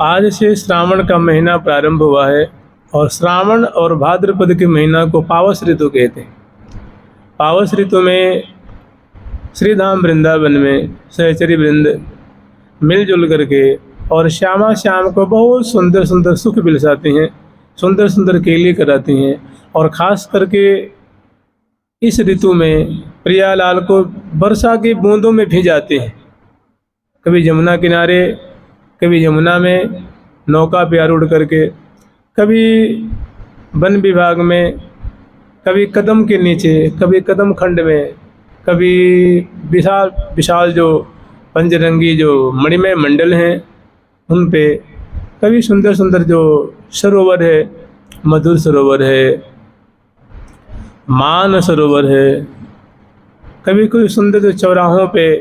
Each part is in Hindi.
आज से श्रावण का महीना प्रारंभ हुआ है और श्रावण और भाद्रपद के महीना को पावस ऋतु कहते हैं। पावस ऋतु में श्री धाम वृंदावन में सहचरी वृंद मिलजुल करके और श्यामा श्याम को बहुत सुंदर सुंदर सुख बिलसाते हैं, सुंदर सुंदर केली कराती हैं और ख़ास करके इस ऋतु में प्रियालाल को वर्षा की बूंदों में भिजाते हैं। कभी यमुना किनारे, कभी यमुना में नौका पे आरूढ़ करके, कभी वन विभाग में, कभी कदम के नीचे, कभी कदम खंड में, कभी विशाल विशाल जो पंचरंगी जो मणिमय मंडल हैं उन पे, कभी सुंदर सुंदर जो सरोवर है, मधुर सरोवर है, मान सरोवर है, कभी कोई सुंदर जो चौराहों पे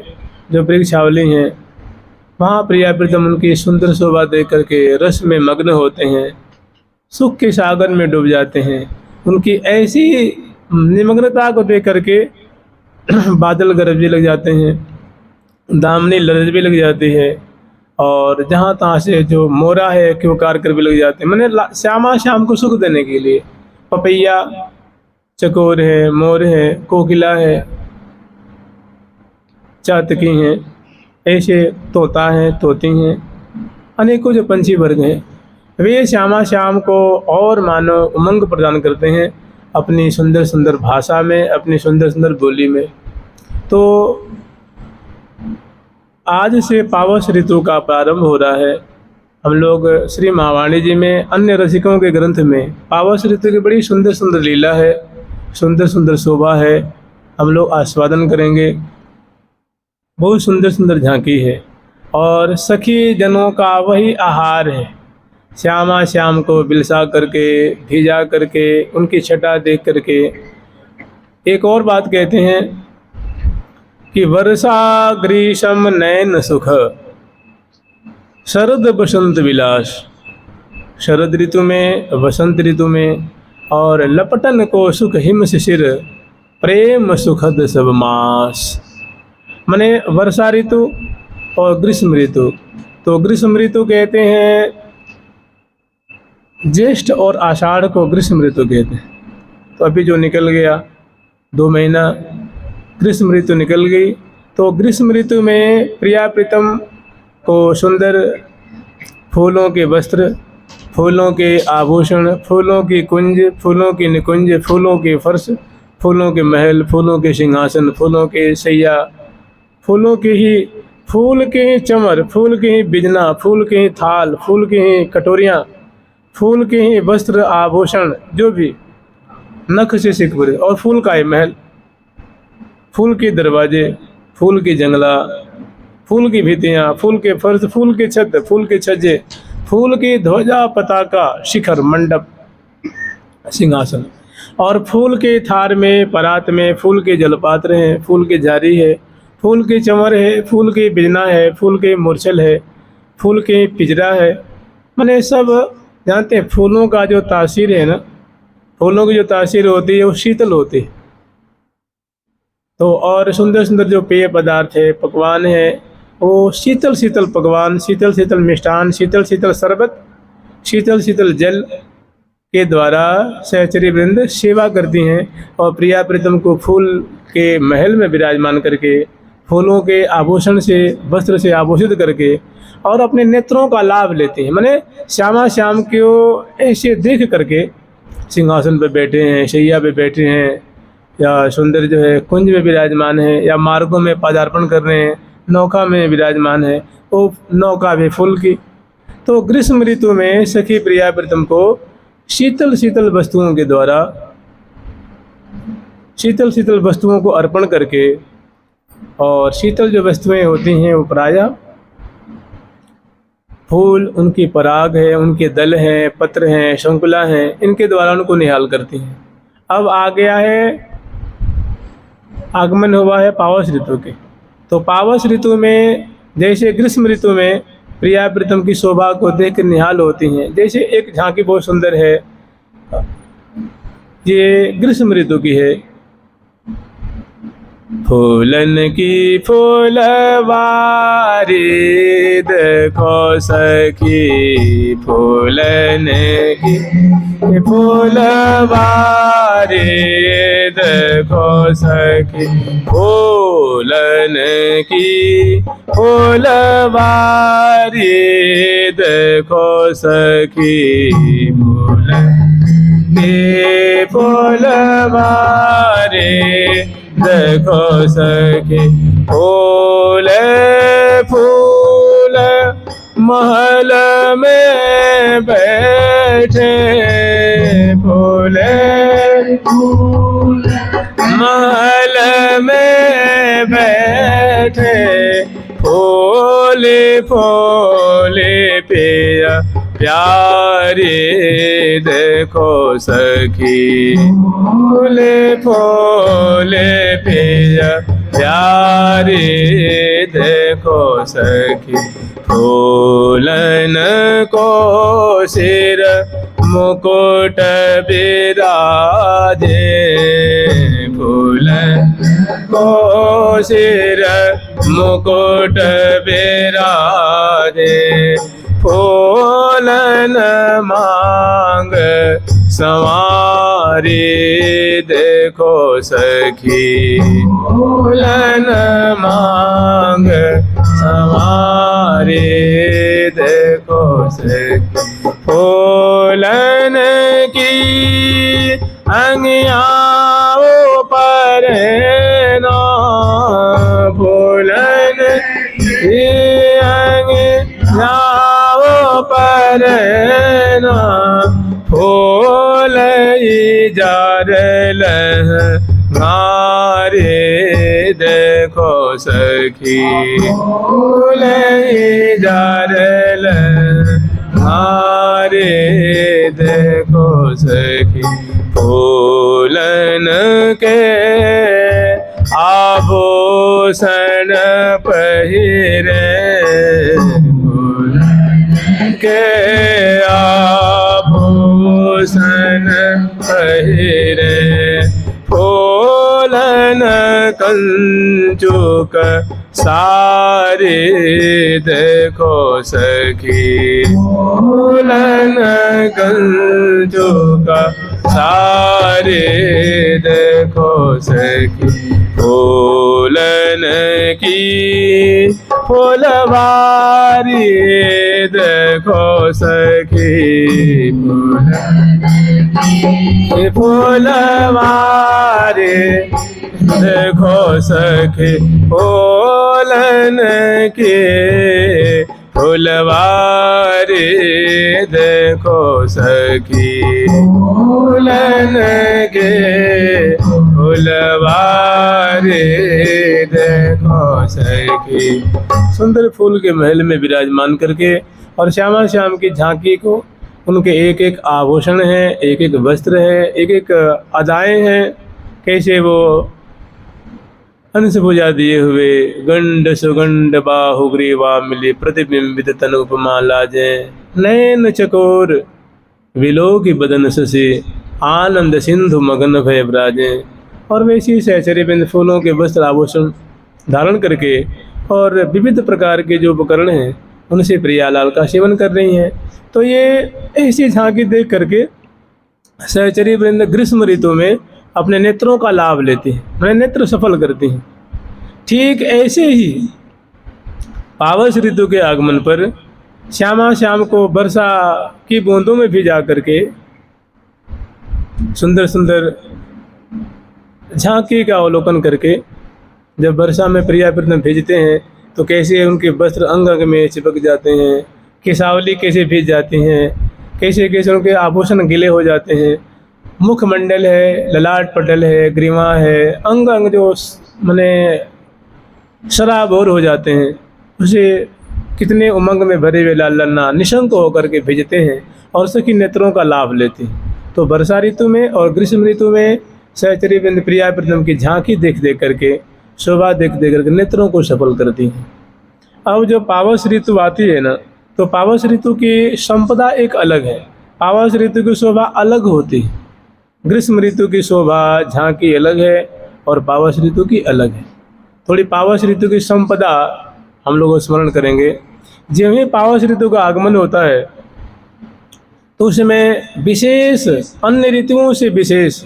जो वृक्षावली हैं वहाँ प्रिया प्रीतम उनकी सुंदर शोभा देख करके रस में मग्न होते हैं, सुख के सागर में डूब जाते हैं। उनकी ऐसी निमग्नता को देख करके बादल गरज भी लग जाते हैं, दामनी लरज भी लग जाती है और जहाँ तहाँ से जो मोरा है क्योंकार कर भी लग जाते हैं। मैंने श्यामा श्याम को सुख देने के लिए पपैया, चकोर है, मोर है, कोकिला है, चातकी हैं, ऐसे तोता हैं, तोती हैं, अनेकों जो पंछी वर्ग हैं, वे श्यामा श्याम को और मानो उमंग प्रदान करते हैं अपनी सुंदर सुंदर भाषा में, अपनी सुंदर सुंदर बोली में। तो आज से पावस ऋतु का प्रारंभ हो रहा है। हम लोग श्री महावाणी जी में अन्य रसिकों के ग्रंथ में पावस ऋतु की बड़ी सुंदर सुंदर लीला है, सुंदर सुंदर शोभा है, हम लोग आस्वादन करेंगे। बहुत सुंदर सुंदर झांकी है और सखी जनों का वही आहार है। श्यामा श्याम को बिलसा करके, भिजा करके, उनकी छटा देख करके। एक और बात कहते हैं कि वर्षा ग्रीष्म नयन सुख, शरद बसंत विलास। शरद ऋतु में, वसंत ऋतु में और लपटन को सुख हिम शिशिर, प्रेम सुखद सब मास। माने वर्षा ऋतु और ग्रीष्म ऋतु। तो ग्रीष्म ऋतु कहते हैं, ज्येष्ठ और आषाढ़ को ग्रीष्म ऋतु कहते हैं। तो अभी जो निकल गया 2 महीना ग्रीष्म ऋतु निकल गई। तो ग्रीष्म ऋतु में प्रिया प्रीतम को सुंदर फूलों के वस्त्र, फूलों के आभूषण, फूलों की कुंज, फूलों की निकुंज, फूलों के फर्श, फूलों के महल, फूलों के सिंहासन, फूलों के सैया, फूलों के ही फूल के ही चमर, फूल के ही बिजना, फूल के ही थाल, फूल के ही कटोरियाँ, फूल के ही वस्त्र आभूषण, जो भी नख से सिकपुरे, और फूल का ही महल, फूल के दरवाजे, फूल की जंगला, फूल की भित्तियाँ, फूल के फर्श, फूल के छत, फूल के छज्जे, फूल की ध्वजा, पताका, शिखर, मंडप, सिंहासन, और फूल के थार में, परात में फूल के जलपात्र हैं, फूल के झारी है, फूल के चमर है, फूल के बिजना है, फूल के मूर्छल है, फूल के पिंजरा है। मैंने सब जानते हैं फूलों का जो तासीर है ना, फूलों की जो तासीर होती है वो शीतल होती है। तो और सुंदर सुंदर जो पेय पदार्थ है, पकवान है, वो शीतल शीतल पकवान, शीतल शीतल मिष्ठान, शीतल शीतल शरबत, शीतल शीतल जल के द्वारा सहचरी वृंद सेवा करती हैं और प्रिया प्रीतम को फूल के महल में विराजमान करके, फूलों के आभूषण से, वस्त्र से आभूषित करके और अपने नेत्रों का लाभ लेते हैं। माने श्यामा श्याम को ऐसे देख करके सिंहासन पे बैठे हैं, शैया पे बैठे हैं, या सुंदर जो है कुंज में विराजमान है, या मार्गों में पदार्पण कर रहे हैं, नौका में विराजमान है, वो नौका भी फूल की। तो ग्रीष्म ऋतु में सखी प्रिया प्रीतम को शीतल शीतल वस्तुओं के द्वारा, शीतल शीतल वस्तुओं को अर्पण करके, और शीतल जो वस्तुएं होती हैं वो प्रायः फूल, उनकी पराग है, उनके दल हैं, पत्र हैं, शंकुला हैं, इनके द्वारा उनको निहाल करती हैं। अब आ गया है, आगमन हुआ है पावस ऋतु के। तो पावस ऋतु में जैसे ग्रीष्म ऋतु में प्रिया प्रीतम की शोभा को देख कर निहाल होती हैं, जैसे एक झांकी बहुत सुंदर है, ये ग्रीष्म ऋतु की है। फूलन की फूलवारी देखो सखी, फूलन की फूलवारी देखो सखी, फूलन की फूलवारी देखो सखी, फूलन की फूलवारी देखो सखी। फूल फूल महल में बैठे, फूल फूल महल में बैठे, फूले फूले पिया प्यारे देखो सखी, फूले फूले पिया प्यारे देखो सखी। फूलन को सिर मुकुट बिराजे, फूलन को सिर मुकुट बिराजे, फूलन मांग संवारी देखो सखी, फूलन मांग संवारी देखो सखी। फूलन की अंगियाओं पर ना, फूलन की अंगियाओं पर ना, फूल जार लहंगारे देखो सखी, फूल जार लहंगारे देखो सखी। फूलन के आभूषण पहिरे, फूलन के आभूषण पहिरे, फूलन कंचुक सारे देखो सखी, फूलन कंचुक सारे देखो सखी। फूलन की फूलवारी देखो सखी, फूलन की फूलवारी देखो सखी, फूलन के फूलवारी देखो सखी, फूलन के फूलवारी देखो सखी। सुंदर फूल के महल में विराजमान करके और श्यामा श्याम की झांकी को, उनके एक एक आभूषण हैं, एक एक वस्त्र है, एक एक अदाएं हैं, कैसे वो हंस भुजा दिए हुए गंड सुगंड बाहुग्रीवा मिली, प्रतिबिंबित तन उपमा लाजे, नैन चकोर विलोकी बदन शशि, आनंद सिंधु मगन भय ब्राजे। और वैसी सहचर्य बिंद फूलों के वस्त्र आभूषण धारण करके और विविध प्रकार के जो उपकरण हैं उनसे प्रियालाल का सेवन कर रही हैं। तो ये ऐसी झांकी देख करके सहचरी वृंद ग्रीष्म ऋतु में अपने नेत्रों का लाभ लेते हैं, अपने नेत्र सफल करते हैं। ठीक ऐसे ही पावस ऋतु के आगमन पर श्यामा श्याम को वर्षा की बूंदों में भी जा करके सुंदर सुंदर झांकी का अवलोकन करके जब वर्षा में प्रिया प्रीतम भेजते हैं तो कैसे उनके वस्त्र अंग अंग में चिपक जाते हैं, केसावली कैसे भीज जाती हैं, कैसे कैसे उनके आभूषण गीले हो जाते हैं, मुखमंडल है, ललाट पटल है, ग्रीवा है, अंग अंग जो मने शराबोर हो जाते हैं, उसे कितने उमंग में भरे हुए लाल लन्ना निशंक होकर के भेजते हैं और सखी नेत्रों का लाभ लेते हैं। तो वर्षा ऋतु में और ग्रीष्म ऋतु में सहचरी बिंद प्रिया प्रीतम की झांकी देख देख करके, शोभा देख देख करके नेत्रों को सफल करती हैं। अब जो पावस ऋतु आती है ना, तो पावस ऋतु की संपदा एक अलग है, पावस ऋतु की शोभा अलग होती है। ग्रीष्म ऋतु की शोभा झांकी अलग है और पावस ऋतु की अलग है। थोड़ी पावस ऋतु की संपदा हम लोग स्मरण करेंगे। जब ही पावस ऋतु का आगमन होता है तो उसमें विशेष, अन्य ऋतुओं से विशेष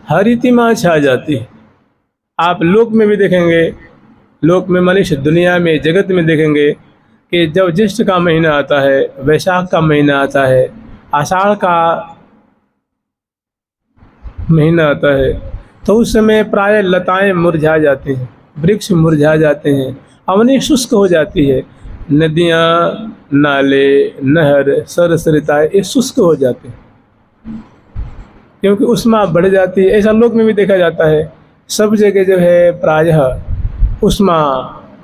हरितिमा छा जाती है। आप लोक में भी देखेंगे, लोक में मनुष्य दुनिया में, जगत में देखेंगे कि जब ज्येष्ठ का महीना आता है, वैशाख का महीना आता है, आषाढ़ का महीना आता है, तो उस समय प्राय लताएं मुरझा जाती हैं, वृक्ष मुरझा जाते हैं, अवनी शुष्क हो जाती है, नदियाँ, नाले, नहर, सरसरिताएं ये शुष्क हो जाते हैं क्योंकि उष्मा बढ़ जाती है। ऐसा लोक में भी देखा जाता है। सब जगह जो है प्रायः उष्मा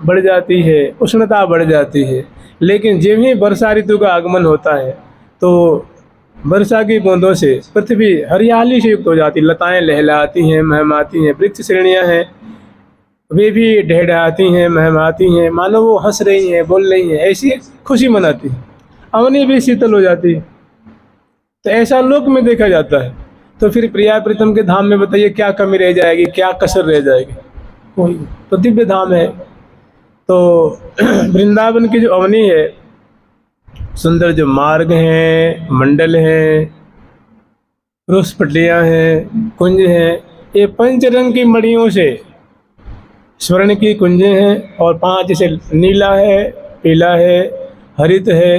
बढ़ जाती है, उष्णता बढ़ जाती है। लेकिन जब ही वर्षा ऋतु का आगमन होता है तो वर्षा की बूंदों से पृथ्वी हरियाली से युक्त हो जाती है, लताएं लहलहाती हैं, महमाती हैं, वृक्ष श्रेणियां हैं वे भी ढहढहाती हैं, महमाती हैं, मानो वो हंस रही हैं, बोल रही हैं, ऐसी खुशी मनाती हैं, अवनी भी शीतल हो जाती है। तो ऐसा लोक में देखा जाता है। तो फिर प्रिया प्रीतम के धाम में बताइए क्या कमी रह जाएगी, क्या कसर रह जाएगी? कोई तो दिव्य धाम है। तो वृंदावन की जो अवनी है, सुंदर जो मार्ग हैं, मंडल हैं, रोस पटलियाँ हैं, कुंज हैं, ये पंचरंग की मणियों से स्वर्ण की कुंजें हैं और 5 जैसे नीला है, पीला है, हरित है,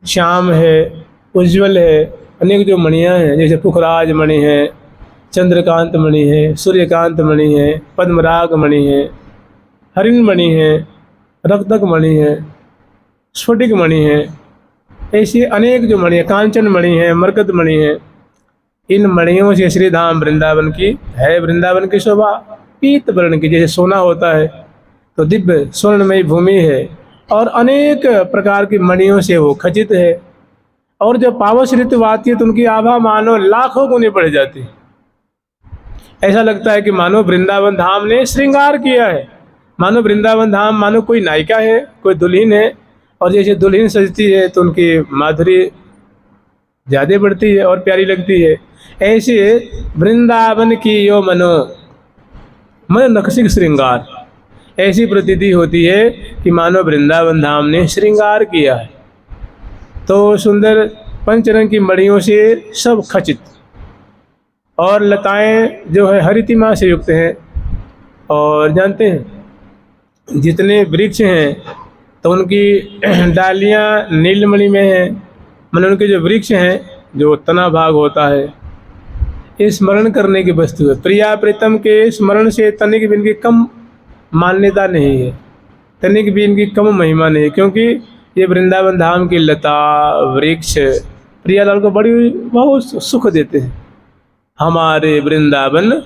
श्याम है, उज्ज्वल है, अनेक जो मणियाँ हैं जैसे पुखराज मणि है, चंद्रकांत मणि है, सूर्यकांत मणि है, पद्मराग मणि है, हरिण मणि है, रक्तक मणि है, स्फटिक मणि है, ऐसी अनेक जो मणि है, कांचन मणि है, मरकत मणि है। इन मणियों से श्री धाम वृंदावन की है। वृंदावन की शोभा पीत वर्ण की, जैसे सोना होता है तो दिव्य स्वर्णमयी भूमि है और अनेक प्रकार की मणियों से वो खचित है। और जब पावस ऋतु आती है तो उनकी आभा मानो लाखों गुनी बढ़ जाती है। ऐसा लगता है कि मानो वृंदावन धाम ने श्रृंगार किया है, मानो वृंदावन धाम मानो कोई नायिका है, कोई दुल्हन है, और जैसे दुल्हन सजती है तो उनकी माधुरी ज़्यादा बढ़ती है और प्यारी लगती है। ऐसे वृंदावन की यो मनो मन नखसिक श्रृंगार, ऐसी प्रतीति होती है कि मानो वृंदावन धाम ने श्रृंगार किया है। तो सुंदर पंचरंग की मणियों से सब खचित, और लताएं जो है हरितिमा से युक्त हैं। और जानते हैं जितने वृक्ष हैं तो उनकी डालियां नीलमणि में हैं, मतलब उनके जो वृक्ष हैं, जो तना भाग होता है, ये स्मरण करने की वस्तु है। प्रिया प्रीतम के स्मरण से तनिक भी इनकी कम मान्यता नहीं है, तनिक भी इनकी कम महिमा नहीं है, क्योंकि ये वृंदावन धाम की लता वृक्ष प्रियालाल को बड़ी बहुत सुख देते हैं। हमारे वृंदावन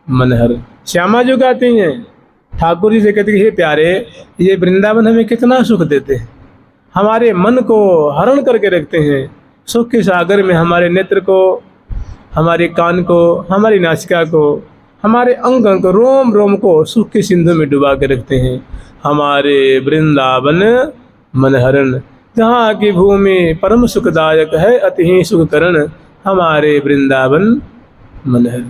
मनहर, श्यामा जो गाती हैं, ठाकुर जी से कहते हैं हे प्यारे, ये वृंदावन हमें कितना सुख देते हैं, हमारे मन को हरण करके रखते हैं, सुख के सागर में हमारे नेत्र को, हमारे कान को, हमारी नासिका को, हमारे अंग अंग को, रोम रोम को सुख के सिंधु में डुबा के रखते हैं। हमारे वृंदावन मनहरण, जहाँ की भूमि परम सुखदायक है, अति ही सुखकरण, हमारे वृंदावन मनहर।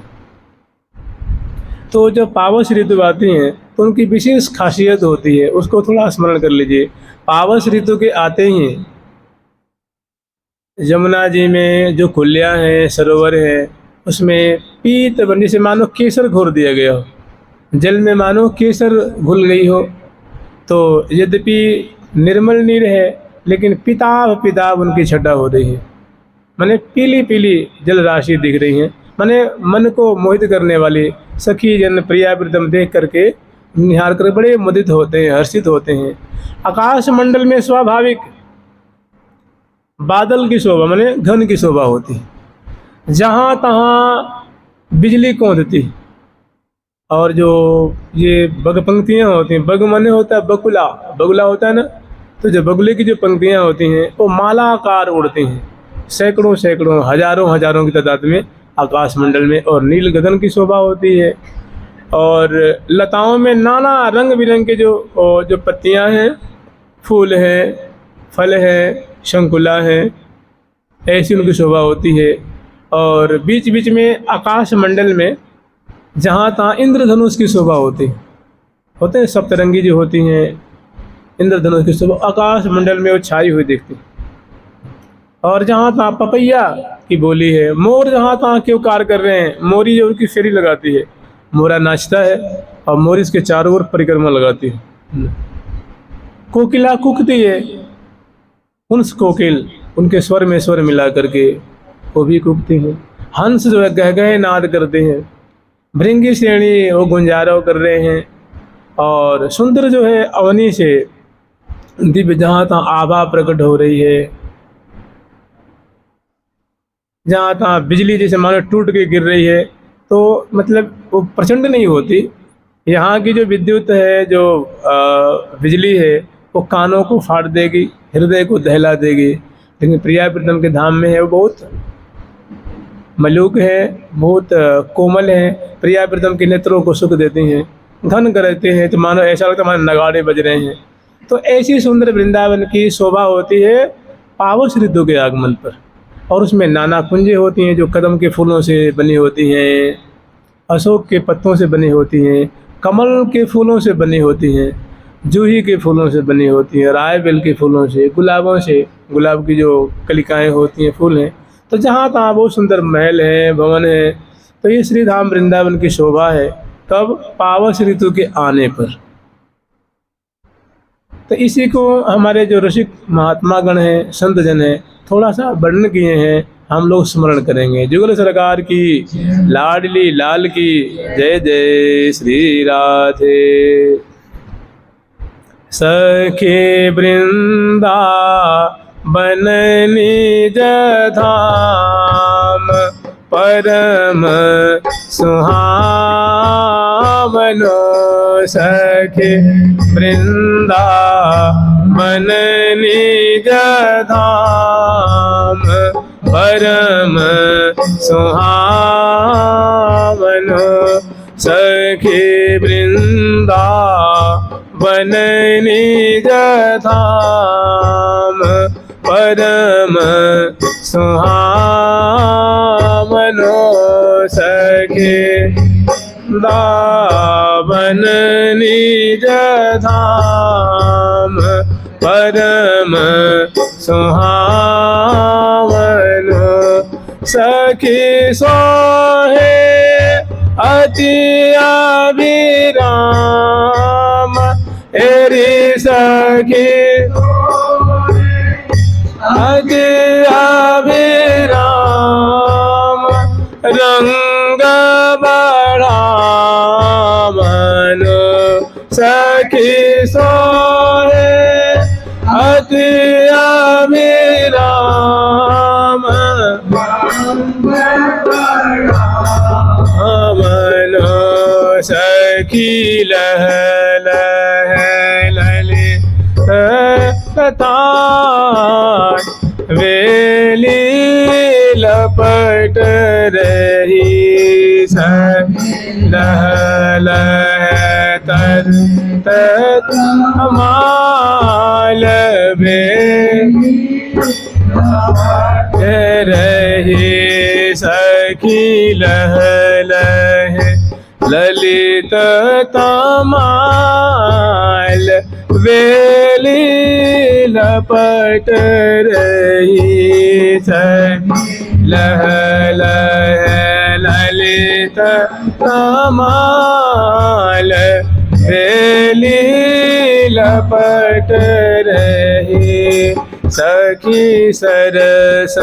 तो जब पावस ऋतु आती हैं तो उनकी विशेष खासियत होती है, उसको थोड़ा स्मरण कर लीजिए। पावस ऋतु के आते ही यमुना जी में जो कुलियाँ हैं, सरोवर हैं, उसमें पीत बनी से मानो केसर घोर दिया गया हो, जल में मानो केसर घुल गई हो। तो यद्यपि निर्मल नीर है लेकिन पिताब पिताब उनकी छटा हो रही है, माने पीली पीली जल राशि दिख रही है, माने मन को मोहित करने वाली सखी जन प्रिया प्रीतम देख करके निहार कर बड़े मुदित होते हैं, हर्षित होते हैं। आकाश मंडल में स्वाभाविक बादल की शोभा माने घन की शोभा होती है, जहाँ तहाँ बिजली कौंधती, और जो ये बग पंक्तियाँ होती हैं, बग माने होता है बकुला, बगुला होता है ना, तो जो बगुले की जो पंक्तियाँ होती हैं वो मालाकार उड़ती हैं, सैकड़ों सैकड़ों हजारों हजारों की तादाद में आकाश मंडल में, और नील गगन की शोभा होती है। और लताओं में नाना रंग बिरंग के जो पत्तियां हैं, फूल हैं, फल हैं, शंकुला हैं, ऐसी उनकी शोभा होती है। और बीच बीच में आकाश मंडल में जहाँ तहाँ इंद्रधनुष की शोभा होती, होते हैं सप्तरंगी जो होती हैं, इंद्रधनुष की शोभा आकाश मंडल में वो छाई हुई दिखती। और जहाँ तहाँ पपैया की बोली है, मोर जहाँ तहाँ क्यों कार कर रहे हैं, मोरी जो उनकी फेरी लगाती है, मोरा नाचता है और मोर इसके चारों ओर परिक्रमा लगाती है। कोकिला कुकती है, उन कोकिल उनके स्वर में स्वर मिला करके वो भी कुकती है। हंस जो है गह नाद करते हैं, भृंगी श्रेणी वो गुंजारव कर रहे हैं। और सुंदर जो है अवनी से दिव्य जहाँ तहाँ आभा प्रकट हो रही है, जहाँ तहाँ बिजली जैसे मानो टूट के गिर रही है, तो मतलब वो प्रचंड नहीं होती। यहाँ की जो विद्युत है, जो बिजली है, वो कानों को फाड़ देगी, हृदय को दहला देगी। लेकिन प्रिया प्रीतम के धाम में है वो बहुत मलूक है, बहुत कोमल है। प्रिया प्रीतम के नेत्रों को सुख देती हैं, घन करते हैं, तो मानो ऐसा लगता है मानो नगाड़े बज रहे हैं। तो ऐसी सुंदर वृंदावन की शोभा होती है पावस ऋतु के आगमन पर। और उसमें नाना कुंजें होती हैं जो कदम के फूलों से बनी होती हैं, अशोक के पत्तों से बनी होती हैं, कमल के फूलों से बनी होती हैं, जूही के फूलों से बनी होती हैं, राय बेल के फूलों से, गुलाबों से, गुलाब की जो कलिकाएँ होती हैं, फूल हैं। तो जहाँ तहाँ बहुत सुंदर महल हैं, भवन हैं। तो ये श्री धाम वृंदावन की शोभा है कब, पावस ऋतु के आने पर। तो इसी को हमारे जो ऋषिक महात्मा गण हैं, संत जन हैं, थोड़ा सा वर्णन किए हैं, हम लोग स्मरण करेंगे। जुगल सरकार की लाडली लाल की जय जय श्री राधे। सखे वृंदा बन निज धाम, परम सुहावनो। सखे वृंदा बन निज धाम, परम सुहावनो। सखे वृंदा बन निज धाम, परम सुहावनो। सखे दावन निज धाम, परम सुहावनो। सखी सोहे अति अभिराम, एरी सखी अति अभिराम। रंग बढ़ामनो सखी सोहे अति अभिराम। मनो सखी लह लह ललित कतान, वेली लपट रही लह लह तर तत माल बे रही। सखी लह लह ललित तमाल, वेली लपट रही। लह लह ललित तमाल, वेली लपट रही। सखी सरस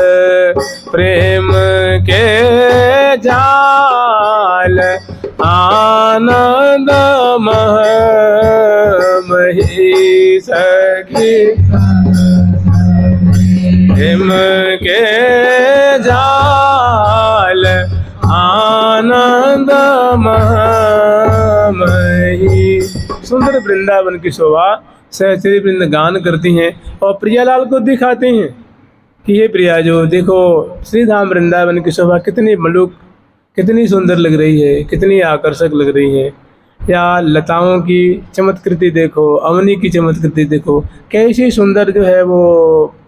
प्रेम के जाल, आनंद मही। सखी प्रेम के जाल, आनंद मही। सुंदर वृंदावन की शोभा सहचरी वृंद गान करती हैं और प्रियालाल को दिखाते हैं कि ये प्रिया जो देखो श्री धाम वृंदावन की शोभा कितनी मलुक, कितनी सुंदर लग रही है, कितनी आकर्षक लग रही है। या लताओं की चमत्कृति देखो, अवनी की चमत्कृति देखो, कैसी सुंदर जो है वो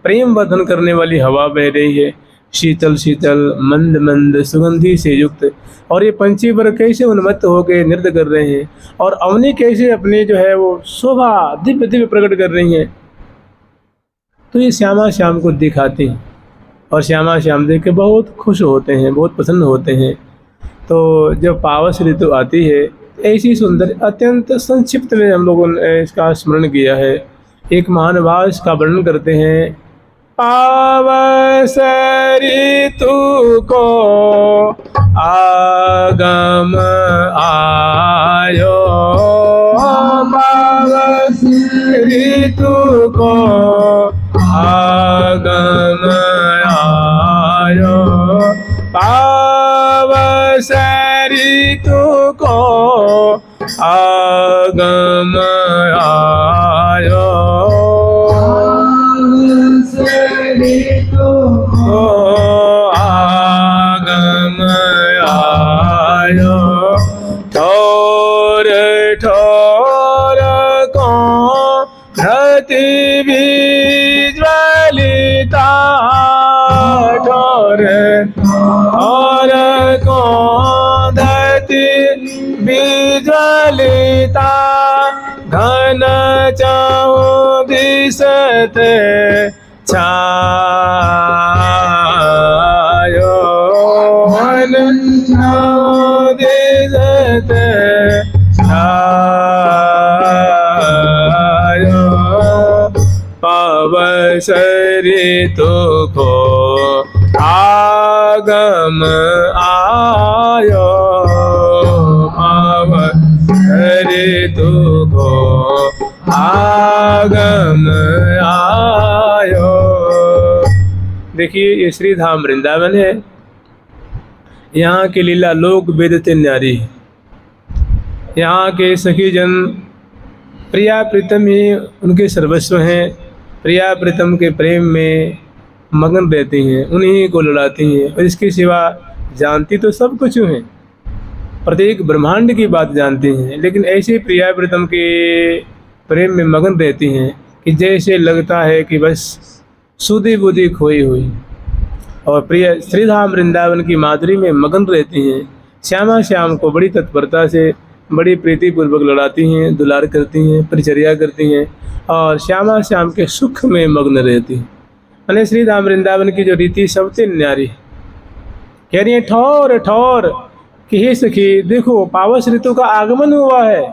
प्रेम वर्धन करने वाली हवा बह रही है। शीतल शीतल मंद मंद सुगंधि से युक्त। और ये पंछी वर्ग कैसे उन्मत्त होकर नृत्य कर रहे हैं, और अवनी कैसे अपनी जो है वो शोभा दिव्य दिव्य प्रकट कर रही हैं। तो ये श्यामा श्याम को दिखाती हैं, और श्यामा श्याम देख के बहुत खुश होते हैं, बहुत प्रसन्न होते हैं। तो जब पावस ऋतु आती है, ऐसी सुंदर अत्यंत संक्षिप्त में हम लोगों ने इसका स्मरण किया है। एक महानुभाव इसका वर्णन करते हैं। पावस ऋतु को आगम आयो, पावस ऋतु को आगम आयो, पावस ऋतु को आगम आयो, आगम आयो। ठोर ठोर को धरती विज्वलिता, ठोर ठोर को धरती विज्वलिता, घन चाहूं दिसते छायो, घन चाहूं दिसते छायो, पावस ऋतु को आगम आयो, पावस ऋतु को आगम आयो। देखिए, ये श्री धाम वृंदावन है। यहाँ की लीला लोक वेदते न्यारी है। यहाँ के सखी जन प्रिया प्रीतम ही उनके सर्वस्व हैं। प्रिया प्रीतम के प्रेम में मगन रहती हैं, उन्हीं को लड़ाती हैं, और इसके सिवा जानती तो सब कुछ हैं, प्रत्येक ब्रह्मांड की बात जानती हैं, लेकिन ऐसे प्रिया प्रीतम के प्रेम में मगन रहती हैं कि जैसे लगता है कि बस सुधी बुद्धि खोई हुई। और प्रिय श्रीधाम वृंदावन की माधुरी में मगन रहती हैं। श्यामा श्याम को बड़ी तत्परता से, बड़ी प्रीतिपूर्वक लड़ाती हैं, दुलार करती हैं, परिचर्या करती हैं, और श्यामा श्याम के सुख में मग्न रहती हैं। मैंने श्रीधाम वृंदावन की जो रीति सबसे न्यारी है। कह रही है ठौर ठौर कि हे सखी, देखो पावस ऋतु का आगमन हुआ है।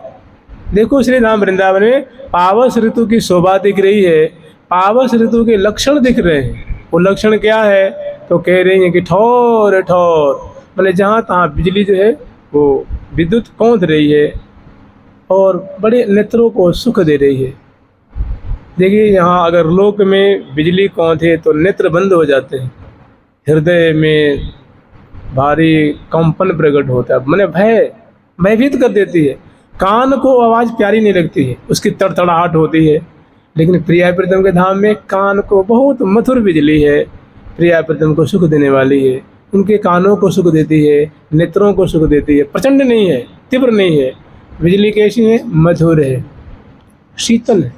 देखो श्रीधाम वृंदावन में पावस ऋतु की शोभा दिख रही है, पावस ऋतु के लक्षण दिख रहे हैं। वो लक्षण क्या है? तो कह रही है कि ठौर ठौर, मैंने जहाँ तहाँ बिजली जो है वो विद्युत कौंध रही है और बड़े नेत्रों को सुख दे रही है। देखिए, यहाँ अगर लोक में बिजली कौंधे तो नेत्र बंद हो जाते हैं, हृदय में भारी कंपन प्रकट होता है, मैंने भयभीत कर देती है। कान को आवाज़ प्यारी नहीं लगती है, उसकी तड़तड़ाहट होती है। लेकिन प्रिया प्रीतम के धाम में कान को बहुत मधुर बिजली है, प्रिया प्रीतम को सुख देने वाली है। उनके कानों को सुख देती है, नेत्रों को सुख देती है। प्रचंड नहीं है, तीव्र नहीं है। बिजली कैसी है? मधुर है, शीतल है।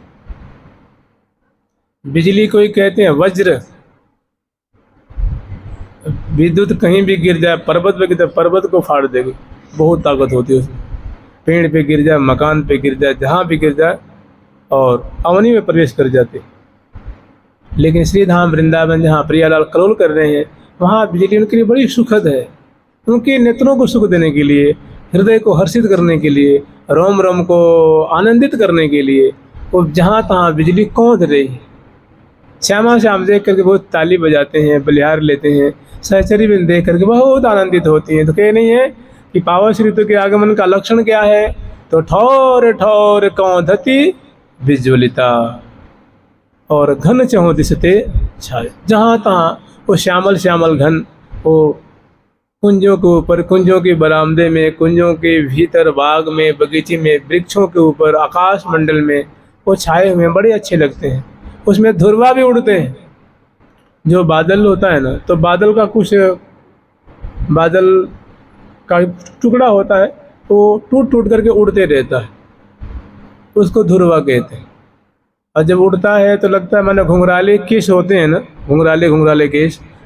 बिजली को ही कहते हैं वज्र। विद्युत कहीं भी गिर जाए, पर्वत पे गिर, पर्वत को फाड़ देगी, बहुत ताकत होती है उसमें। पेड़ पे गिर जाए, मकान पे गिर जाए, जहाँ भी गिर जाए और अवनी में प्रवेश कर जाते। लेकिन श्रीधाम वृंदावन जहाँ प्रियालाल करोल कर रहे हैं, वहाँ बिजली उनके लिए बड़ी सुखद है। उनके नेत्रों को सुख देने के लिए, हृदय को हर्षित करने के लिए, रोम रोम को आनंदित करने के लिए वो जहाँ तहाँ बिजली कौंध रही है। श्यामा श्याम देख करके बहुत ताली बजाते हैं, बलिहार लेते हैं। सहचरी बिन देख करके बहुत आनंदित होती हैं। तो कह नहीं है कि पावस ऋतु के आगमन का लक्षण क्या है? तो ठौर ठौर कौंधती विज्वलिता, और घन चहुं दिसते छाए। जहाँ तहाँ वो श्यामल श्यामल घन, वो कुंजों के ऊपर, कुंजों के बरामदे में, कुंजों के भीतर, बाग में, बगीचे में, वृक्षों के ऊपर, आकाश मंडल में वो छाए हुए बड़े अच्छे लगते हैं। उसमें ध्रुवा भी उड़ते हैं। जो बादल होता है ना, तो बादल का कुछ, बादल का टुकड़ा होता है, वो टूट टूट करके उड़ते रहता है, उसको ध्रुवा कहते हैं। और जब उड़ता है तो लगता है, मैंने घुंघराले केश होते हैं ना, घुंघराले केश,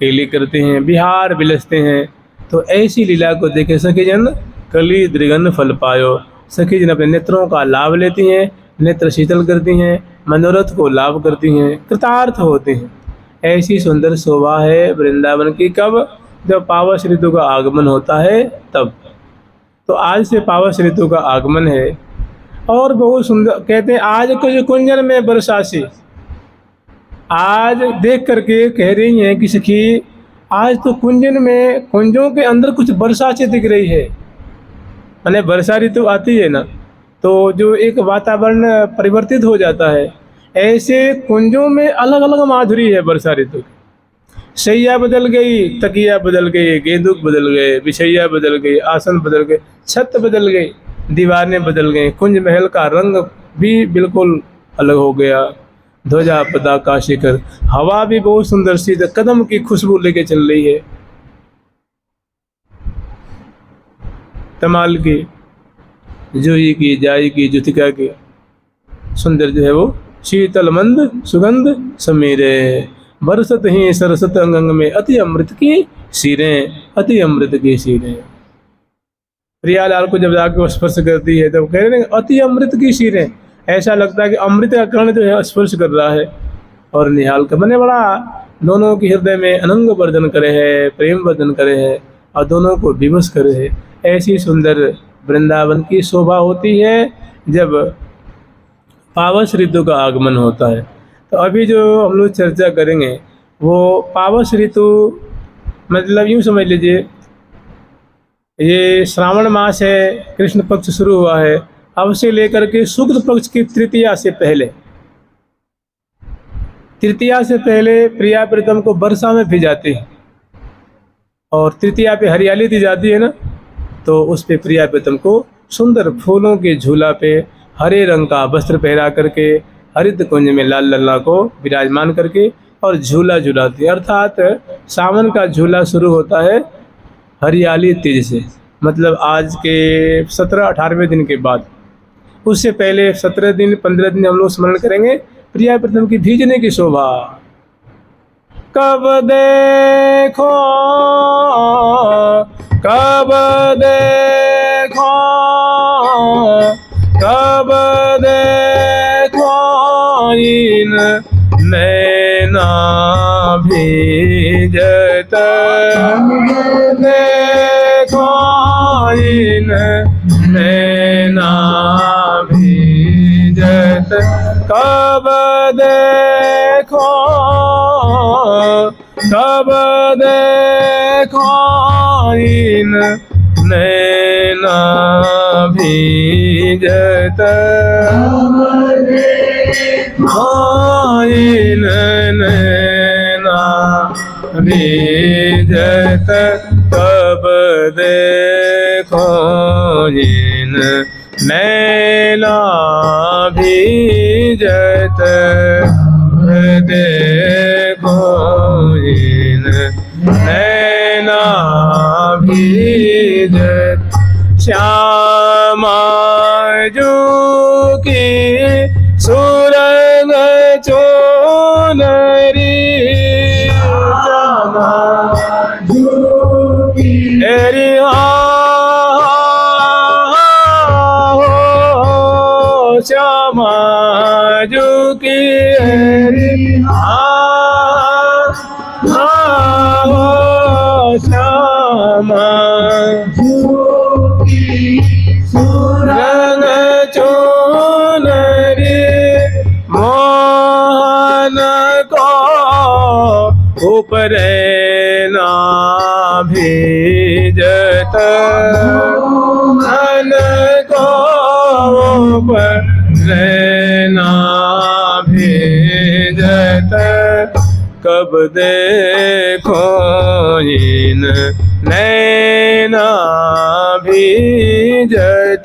केली करते हैं, बिहार बिलसते हैं। तो ऐसी लीला को देखे सखी जन कली दृगन फल पायो। सखी जन अपने नेत्रों का लाभ लेती हैं, नेत्र शीतल करती हैं, मनोरथ को लाभ करती हैं, कृतार्थ होते हैं। ऐसी सुंदर शोभा है वृंदावन की। कब? जब पावस ऋतु का आगमन होता है तब। तो आज से पावस ऋतु का आगमन है और बहुत सुंदर कहते हैं आज कुछ कुंजन में वर्षा से। आज देख करके कह रही हैं कि सखी आज तो कुंजन में, कुंजों के अंदर कुछ वर्षा से दिख रही है। माने वर्षा ऋतु आती है ना, तो जो एक वातावरण परिवर्तित हो जाता है, ऐसे कुंजों में अलग अलग माधुरी है वर्षा ऋतु की। शैया बदल गई, तकिया बदल गए, गेंदुक बदल गए, बिछैया बदल गई, आसन बदल गए, छत बदल गई, दीवारें बदल गई, कुंज महल का रंग भी बिल्कुल अलग हो गया। ध्वजा पताका शिखर, हवा भी बहुत सुंदर सी कदम की खुशबू लेके चल रही है, तमाल की, जूही की, जाई की, जुतिका की, सुंदर जो है वो शीतल मंद सुगंध समीरे। बरसत ही सरसत अंग में अति अमृत की सीरें, अति अमृत की सीरें। प्रियालाल को जब जाके वो स्पर्श करती है तब कह रहे हैं अति अमृत की सीरें। ऐसा लगता है कि अमृत का कण जो है स्पर्श कर रहा है। और निहाल का मैंने बड़ा दोनों के हृदय में अनंग वर्धन करे है, प्रेम वर्धन करे है और दोनों को विवश करे है। ऐसी सुंदर वृंदावन की शोभा होती है जब पावस ऋतु का आगमन होता है। तो अभी जो हम लोग चर्चा करेंगे वो पावस ऋतु, मतलब यूँ समझ लीजिए ये श्रावण मास है, कृष्ण पक्ष शुरू हुआ है, अब से लेकर के शुक्ल पक्ष की तृतीया से पहले, तृतीया से पहले प्रिया प्रीतम को वर्षा में भिजाते हैं और तृतीया पे हरियाली दी जाती है ना, तो उस पे प्रिया प्रीतम को सुंदर फूलों के झूला पे हरे रंग का वस्त्र पहरा करके हरित कुंज में लाल लल्ला को विराजमान करके और झूला झूलाती है। अर्थात सावन का झूला शुरू होता है हरियाली तीज से, मतलब आज के 17-18वें दिन के बाद। उससे पहले 17 दिन 15 दिन हम लोग स्मरण करेंगे प्रिया प्रीतम की भीजने की शोभा। कब देखो, कब देखो, कब देखो इन नैना भीजत, देखो इन नैना भीजत, कब देखो, कब देखो इन नैना भीजत, इन नैना भीजत, कब देखो इन नैना भीजत, देखो इन नैना भीजत। श्यामा जो की सुरंग चोनरी, श्यामा जो की श्यामा जो की श्यामा जो की सुरंग चोनरी, मोहन को ऊपर ना भेजत, मोहन को ऊपर ना भेजत, कब देखो इन नैना भीजत,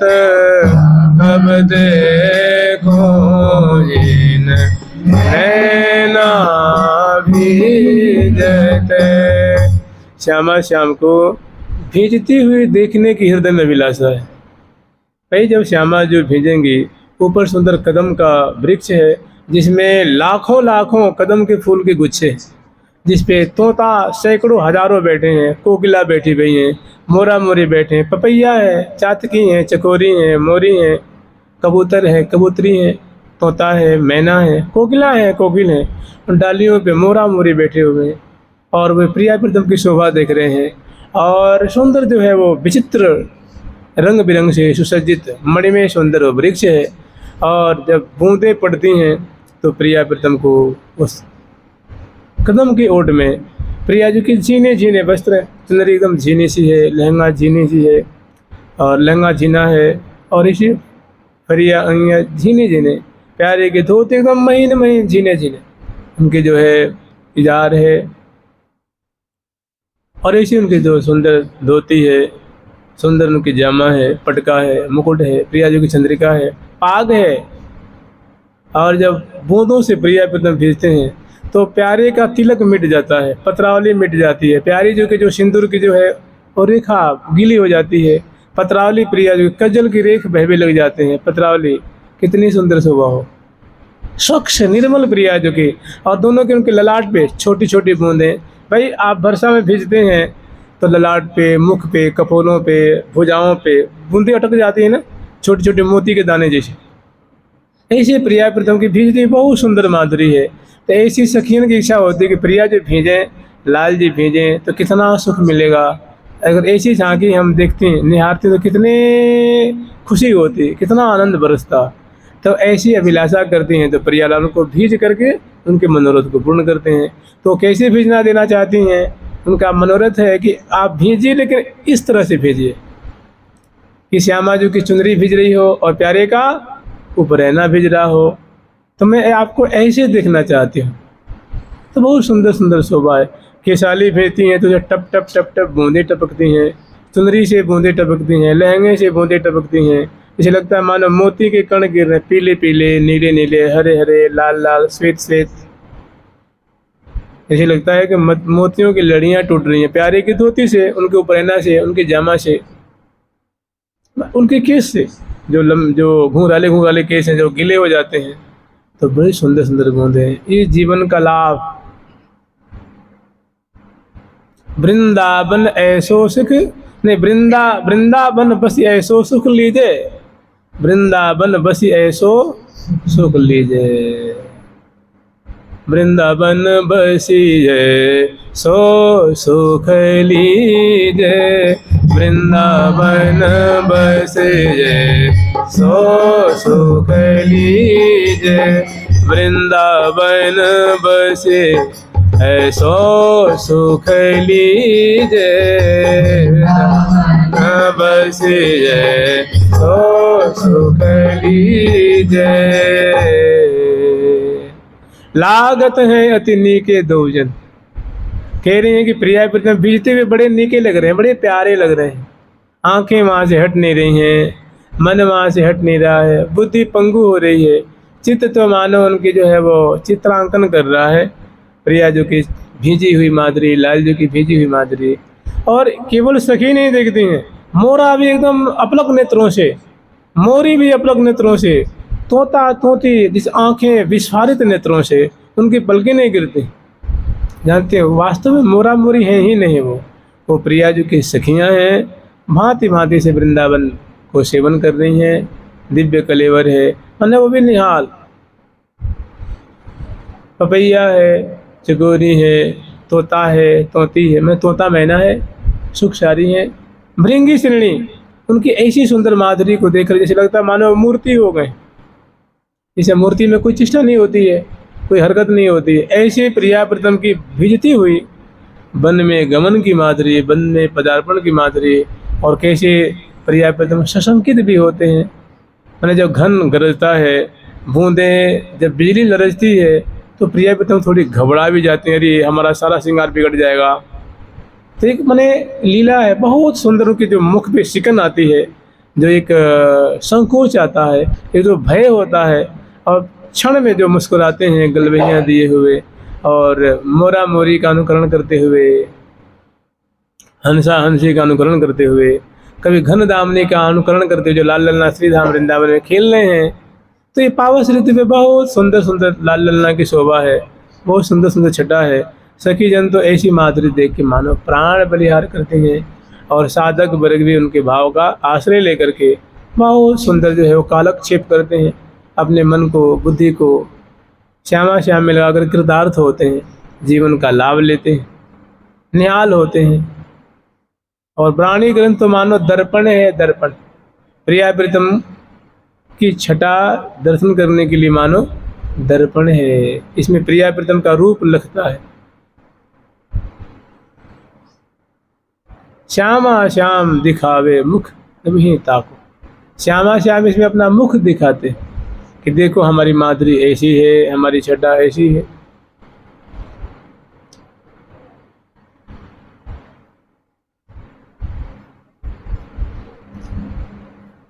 कब देखो इन नैना भीजत। श्यामा श्याम को भीजती हुई देखने की हृदय में अभिलाषा है। भाई जब श्यामा जो भेजेंगी, ऊपर सुंदर कदम का वृक्ष है जिसमें लाखों लाखों कदम के फूल के गुच्छे, जिसपे तोता सैकड़ों हजारों बैठे हैं, कोकिला बैठी हुई हैं, मोरा मोरी बैठे हैं, पपैया है, चातकी हैं, चकोरी हैं, मोरी हैं, कबूतर है, कबूतरी हैं, तोता है, मैना है, कोकिला है, कोकिल है। उन डालियों पे मोरा मोरी बैठे हुए हैं और वे प्रिया प्रीतम की शोभा देख रहे हैं। और सुंदर जो है वो विचित्र रंग बिरंग से सुसज्जित मणिमय सुंदर वृक्ष है। और जब बूंदें पड़ती हैं तो प्रिया प्रीतम को उस कदम की ओट में प्रिया जी की झीने झीने वस्त्र, चुनरी एकदम झीनी सी है, लहंगा झीनी सी है और लहंगा झीना है और इसी फरिया अंगिया झीने झीने, प्यारे के धोते एकदम महीन महीन झीने झीने, उनके जो है इजार है और ऐसी उनकी जो सुंदर धोती है, सुंदर उनकी जामा है, पटका है, मुकुट है, प्रिया जी की चंद्रिका है, पाग है। और जब बूंदों से प्रिया प्रीतम भेजते हैं तो प्यारे का तिलक मिट जाता है, पत्रावली मिट जाती है, प्यारी जो कि जो सिंदूर की जो है और रेखा गीली हो जाती है, पत्रावली प्रिया जो कजल की रेख बहने लग जाते हैं। पत्रावली कितनी सुंदर शोभा हो, स्वच्छ निर्मल प्रिया जो कि, और दोनों के उनके ललाट पे छोटी छोटी बूंदें। भाई आप वर्षा में भीजते हैं तो ललाट पे, मुख पे, कपोलों पे, भुजाओं पे बूंदें अटक जाती है ना, छोटे छोटे मोती के दाने जैसे। ऐसे प्रिया प्रीतम की भीजती बहुत सुंदर माधुरी है। तो ऐसी सखियन की इच्छा होती है कि प्रिया जी भीजें, लाल जी भीजें तो कितना सुख मिलेगा। अगर ऐसी झांकी हम देखते हैं, निहारते तो कितने खुशी होती, कितना आनंद बरसता। तो ऐसी अभिलाषा करती हैं तो प्रियालाल को भीज करके उनके मनोरथ को पूर्ण करते हैं। तो कैसे भीजना देना चाहती हैं, उनका मनोरथ है कि आप भीजिए लेकिन इस तरह से भेजिए कि श्यामा जी की चुनरी भीज रही हो और प्यारे का उपरैना भीज रहा हो, तो मैं आपको ऐसे देखना चाहती हूँ। तो बहुत सुंदर सुंदर शोभा है। केशाली भेजती हैं तो जो टप टप टप टप बूंदें टपकती हैं, चुनरी से बूंदें टपकती हैं, लहंगे से बूंदें टपकती हैं, जैसे लगता है मानो मोती के कण गिर रहे हैं, पीले पीले, नीले नीले, हरे हरे, लाल लाल, श्वेत श्वेत। ऐसे लगता है कि मोतियों की लड़ियाँ टूट रही हैं प्यारे की धोती से, उनके उपरैना से, उनके जामा से, उनके केस से, जो घुंघराले केस हैं जो गीले हो जाते हैं। तो बड़ी सुंदर सुंदर बूंदें हैं। ये जीवन का लाभ, वृंदावन ऐसो सुख नहीं, वृंदावन बसी ऐसो सुख लीजे, वृंदावन बसी ऐसो सुख लीजे, वृंदावन बसी सो सुख लीजे, वृंदावन बसे सो सुख लीजे, वृंदावन बसे ऐसो सुख लीजे, बसे सो सुख लीजे। लागत है अति नीके दो जन। कह रही हैं कि प्रिया प्रीतम भीजते हुए बड़े नीके लग रहे हैं, बड़े प्यारे लग रहे हैं। आंखें वहाँ से हट नहीं रही हैं, मन वहाँ से हट नहीं रहा है, बुद्धि पंगु हो रही है, चित्त तो मानो उनकी जो है वो चित्रांकन कर रहा है। प्रिया जो की भीजी हुई माधुरी, लाल जो की भीजी हुई माधुरी। और केवल सखी नहीं देखती हैं, मोरा भी एकदम अपलक नेत्रों से, मोरी भी अपलक नेत्रों से, तोता तोती जिस आंखें विस्फारित नेत्रों से, उनकी पलकें नहीं गिरती। जानते हो वास्तव में मोरा मोरी है ही नहीं, वो प्रिया जी की सखियां हैं, भांति भांति से वृंदावन को सेवन कर रही हैं। दिव्य कलेवर है, मैंने वो भी निहाल, पपैया है, चकोरी है, तोता है, तोती है, मैं तोता मैना है, सुखसारी है, भृंगी श्रेणी। उनकी ऐसी सुंदर माधुरी को देखकर जैसे लगता है मानो मूर्ति हो गए। जैसे मूर्ति में कोई चेष्टा नहीं होती है, कोई हरकत नहीं होती है, ऐसे प्रिया प्रीतम की भिजती हुई वन में गमन की माधुरी, वन में पदार्पण की माधुरी। और कैसे प्रिया प्रीतम सशंकित भी होते हैं। मैंने जब घन गरजता है, बूंदें जब बिजली लरजती है तो प्रिया प्रीतम थोड़ी घबरा भी जाती हैं, अरे हमारा सारा श्रृंगार बिगड़ जाएगा। तो एक मैंने लीला है बहुत सुंदर, उनकी जो मुख पे शिकन आती है, जो एक संकोच आता है, एक जो भय होता है, और क्षण में जो मुस्कुराते हैं गलबैयाँ दिए हुए और मोरा मोरी का अनुकरण करते हुए, हंसा हंसी का अनुकरण करते हुए, कभी घन दामनी का अनुकरण करते हुए जो लाल ललना श्रीधाम वृंदावन में खेल रहे हैं। तो ये पावस ऋतु में बहुत सुंदर सुंदर लाल ललना की शोभा है, बहुत सुंदर सुंदर छटा है। सखी जन तो ऐसी माधुरी देख के मानो प्राण बलिहार करते हैं, और साधक वर्ग भी उनके भाव का आश्रय लेकर के बहुत सुंदर जो है वो कालक्षेप करते हैं, अपने मन को बुद्धि को श्यामा श्याम में लगाकर कृतार्थ होते हैं, जीवन का लाभ लेते हैं, निहाल होते हैं। और वाणी ग्रंथ तो मानो दर्पण है, दर्पण प्रिया प्रीतम की छटा दर्शन करने के लिए मानो दर्पण है। इसमें प्रिया प्रीतम का रूप लगता है। श्यामा श्याम दिखावे मुख नहीं ताको, श्यामा श्याम इसमें अपना मुख दिखाते हैं कि देखो हमारी माधुरी ऐसी है, हमारी छटा ऐसी है।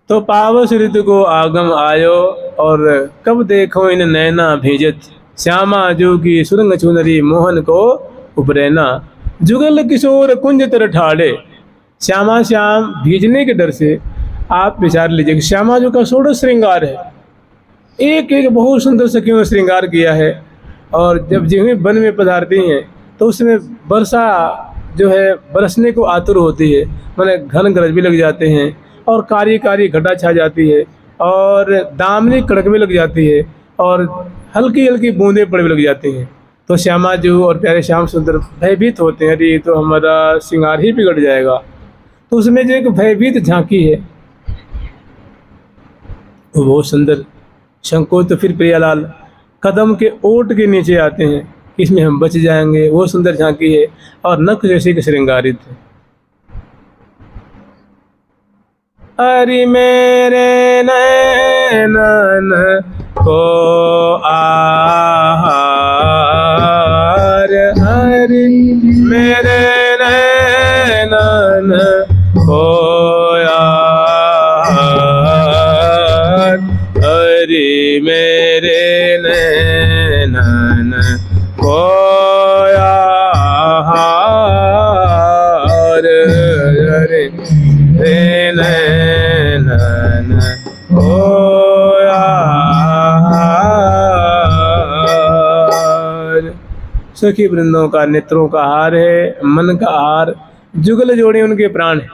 तो पावस ऋतु को आगम आयो, और कब देखो इन नैना भेजत, श्यामा जो की सुरंग चुनरी मोहन को उपरैना, जुगल किशोर कुंज तर ठाड़े। श्यामा श्याम भीजने के डर से आप विचार लीजिए कि श्यामा जो का षोडश श्रृंगार है, एक एक बहुत सुंदर सखियों ने श्रृंगार किया है। और जब जिन्हें वन में पधारती हैं तो उसमें वर्षा जो है बरसने को आतुर होती है, माने घन गरज भी लग जाते हैं, और कारी कारी घटा छा जाती है, और दामनी कड़कने लग जाती है, और हल्की हल्की बूंदें पड़ने लग जाती हैं। तो श्यामा जो और प्यारे श्याम सुंदर भयभीत होते हैं, अरे तो हमारा श्रृंगार ही बिगड़ जाएगा। तो उसमें जो एक भयभीत झांकी है वो बहुत सुंदर। शंको तो फिर प्रियालाल कदम के ओट के नीचे आते हैं, इसमें हम बच जाएंगे, वो सुंदर झांकी है। और नख जैसे के श्रृंगारित है। अरे मेरे नैनन को आहार, हरि मेरे नैनन को आहार, हरि मेरे नैनन को आहार, हरि नैनन को आहार। सखी वृंदों का नेत्रों का हार है, मन का हार। जुगल जोड़ी उनके प्राण है।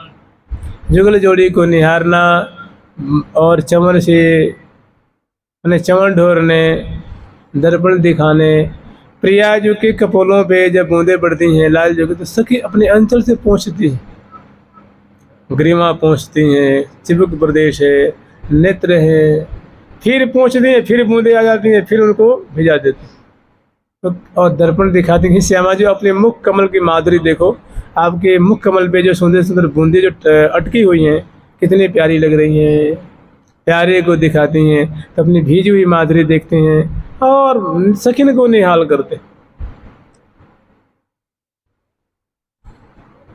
जुगल जोड़ी को निहारना और चमन से चमन ढोरने, दर्पण दिखाने, प्रिया जो के कपोलों पे जब बूंदें पड़ती हैं लाल जो के, तो सखी अपने अंचल से पहुँचती हैं, ग्रीमा पहुँचती हैं, चिबुक प्रदेश है, नेत्र है, फिर पहुँचती हैं, फिर बूंदें आ जाती हैं, फिर उनको भिजा देते हैं। तो और दर्पण दिखाती हैं। श्यामा जी अपने मुख कमल की माधुरी देखो, आपके मुख कमल पे जो सुंदर सुंदर बूंदें जो अटकी हुई हैं कितनी प्यारी लग रही हैं, प्यारे को दिखाती हैं। तो अपनी भीजी हुई माधुरी देखते हैं और सखिन को निहाल करते।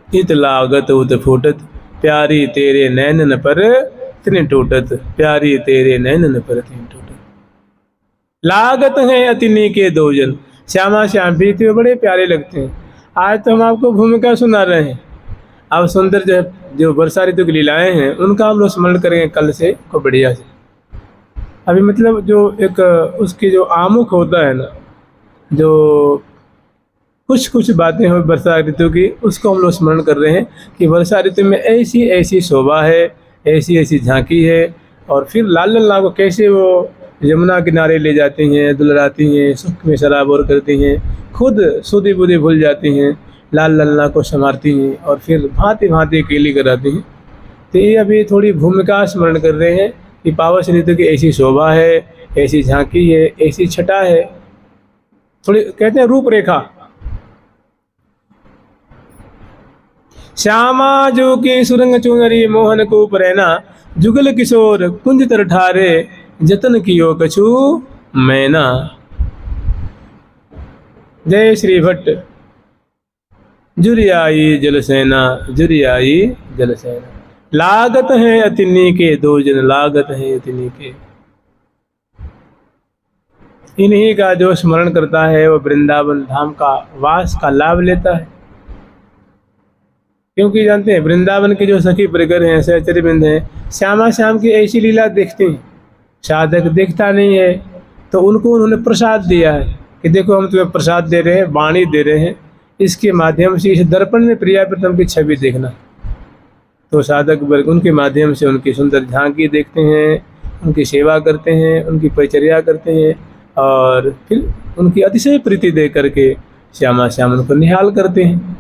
इत लागत उत फूटत, प्यारी तेरे नैनन पर तिन टूटत, प्यारी तेरे नैनन पर तिन टूटत। लागत है अतिनी के दो जन, श्यामा श्याम भी तो बड़े प्यारे लगते हैं। आज तो हम आपको भूमिका सुना रहे हैं। अब सुंदर जो वर्षा ऋतु की लीलाएं हैं उनका हम लोग स्मरण करेंगे कल से को बढ़िया से। अभी मतलब जो एक उसकी जो आमुख होता है ना, जो कुछ कुछ बातें हो वर्षा ऋतु की, उसको हम लोग स्मरण कर रहे हैं कि वर्षा ऋतु में ऐसी ऐसी शोभा है, ऐसी ऐसी झांकी है। और फिर लाल लल्ला को कैसे वो यमुना किनारे ले जाती हैं, दुलराती हैं, सुख में सराबोर करती हैं, खुद सुधी बुद्धि भूल जाती हैं, लाल लल्ला को संवारती हैं और फिर भांति भांति केली कराती हैं। तो ये अभी थोड़ी भूमिका स्मरण कर रहे हैं कि पावस ऋतु की ऐसी शोभा है, ऐसी झांकी है, ऐसी छटा है, थोड़ी कहते हैं रूपरेखा। श्यामा जो की सुरंग चुनरी मोहन को परैना, जुगल किशोर कुंज तर ठारे, जतन कियो कछु मैना। जय श्री भट्ट। जुरियाई जलसेना, जुरियाई जलसेना। लागत है अतिनी के दो जन, लागत है अतिनी के। इन्हीं का जो स्मरण करता है वो वृंदावन धाम का वास का लाभ लेता है। क्योंकि जानते हैं वृंदावन के जो सखी प्रगर हैं, सहचर्य बिंद हैं, श्यामा श्याम की ऐसी लीला देखते हैं। साधक देखता नहीं है तो उनको उन्होंने प्रसाद दिया है कि देखो हम तुम्हें प्रसाद दे रहे हैं, वाणी दे रहे हैं, इसके माध्यम से इस दर्पण में प्रिया प्रीतम की छवि देखना। तो साधक वर्ग उनके माध्यम से उनकी सुंदर झांकी देखते हैं, उनकी सेवा करते हैं, उनकी परिचर्या करते हैं और फिर उनकी अतिशय प्रीति दे करके श्यामा श्याम उनको निहाल करते हैं।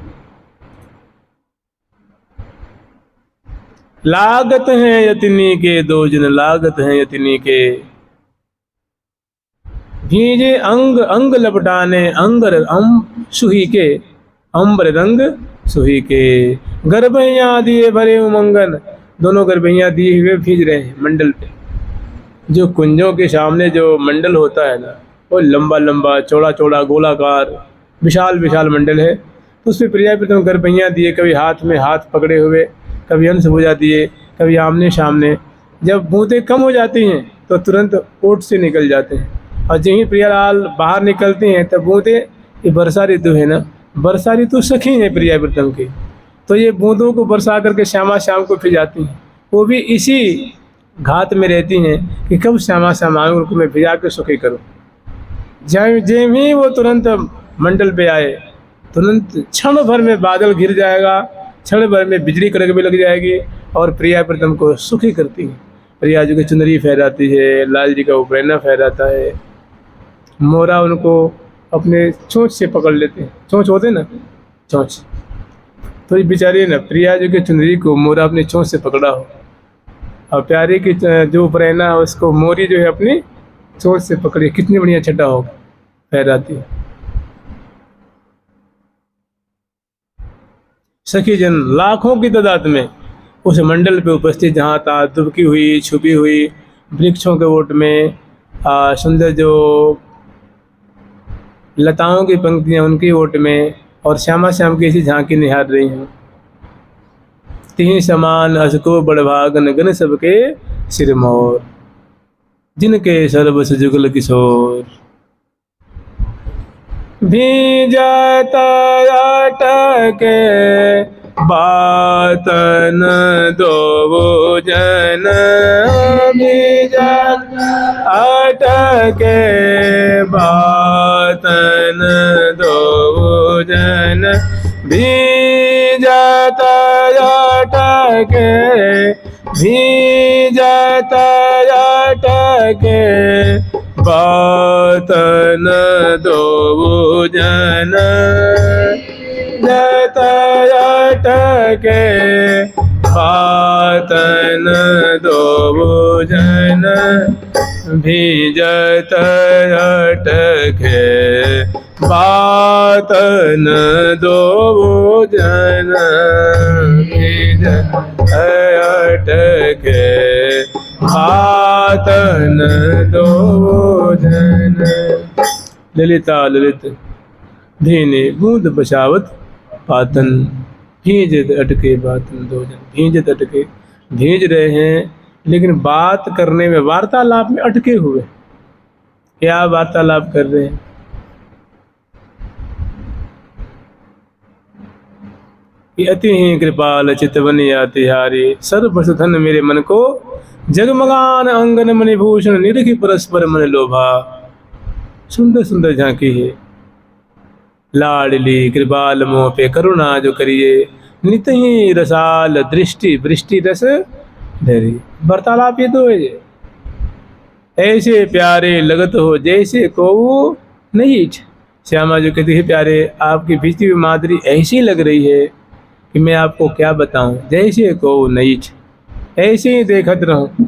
लागत हैं यतिनी के दो जन, लागत हैं यतिनी के, भीजे अंग अंग लपटाने, अंगर सुही के, अंबर रंग सुही के, गर्भैया दिए भरे उमंगन, दोनों गर्भैया दिए हुए भीज रहे हैं मंडल पे। जो कुंजों के सामने जो मंडल होता है ना, वो लंबा लंबा चौड़ा चौड़ा गोलाकार विशाल विशाल मंडल है। तो उस पर प्रिया प्रीतम गर्भैया दिए, कभी हाथ में हाथ पकड़े हुए, कभी अंश भुजा दिए, कभी आमने सामने। जब बूंदें कम हो जाती हैं तो तुरंत ओट से निकल जाते हैं, और जब ही प्रियालाल बाहर निकलते हैं तब बूंदें, ये वर्षा ऋतु है ना, वर्षा ऋतु सखी है प्रिया प्रीतम की, तो ये बूंदों को बरसा करके श्यामा श्याम को भिजाती हैं। वो भी इसी घात में रहती हैं कि कब श्यामा श्याम उनको मैं भिजा के सुखी करूँ। जब ही वो तुरंत मंडल पे आए, तुरंत क्षण भर में बादल घिर जाएगा, क्षण भर में बिजली कड़क भी लग जाएगी और प्रिया प्रीतम को सुखी करती है। प्रिया जी की चुनरी फहराती है, लाल जी का उपरैना फहराता है, मोरा उनको अपने चोंच से पकड़ लेते हैं, चोंच होते ना, चोंच, तो ये बेचारी ना प्रिया जी की चुनरी को मोरा अपनी चोंच से पकड़ा हो, और प्यारी की जो उपरैना है उसको मोरी जो है अपनी चोंच से पकड़ी, कितनी बढ़िया छटा होगा, फहराती है। सखी जन लाखों की तादाद में उस मंडल पे उपस्थित, जहाँ था दुबकी हुई छुपी हुई वृक्षों के ओट में, सुंदर जो लताओं की पंक्तियाँ उनकी ओट में, और श्यामा श्याम की ऐसी झांकी निहार रही हैं। तीन समान हसको बड़भागन गन सबके सिर मोर, जिनके सर्वस जुगल किशोर, भीजता अटके बातन दो जन, भीजत अटके बातन दो जन, भीजत अटके, भीजत अटके बातन दो जन, जत अटके बातन दो जन, भीजत अटके बातन दो जन, भीजत अटके बातन दो जन। ललिता ललित धीने बूंद बचावत पातन, भींजत अटके बातन दो जन, भींजत अटके, भींज रहे हैं लेकिन बात करने में, वार्तालाप में अटके हुए। क्या वार्तालाप कर रहे हैं? कि अति ही कृपाल चितवन तिहारी, सर्वसधन मेरे मन को, जगमगान अंगन मणिभूषण, निरखी परस्पर मन लोभा। सुंदर सुंदर झांकी है, लाडली कृपाल मोह पे करुणा जो करिए, नित ही रसाल दृष्टि वृष्टि रस धरी। वार्तालाप ये तो है, ऐसे प्यारे लगत हो जैसे को नहीं। श्यामा जो कहती है, प्यारे आपकी भिजती हुई माधुरी ऐसी लग रही है कि मैं आपको क्या बताऊं, जैसे को नहीं, ऐसे ही देखत रहूं।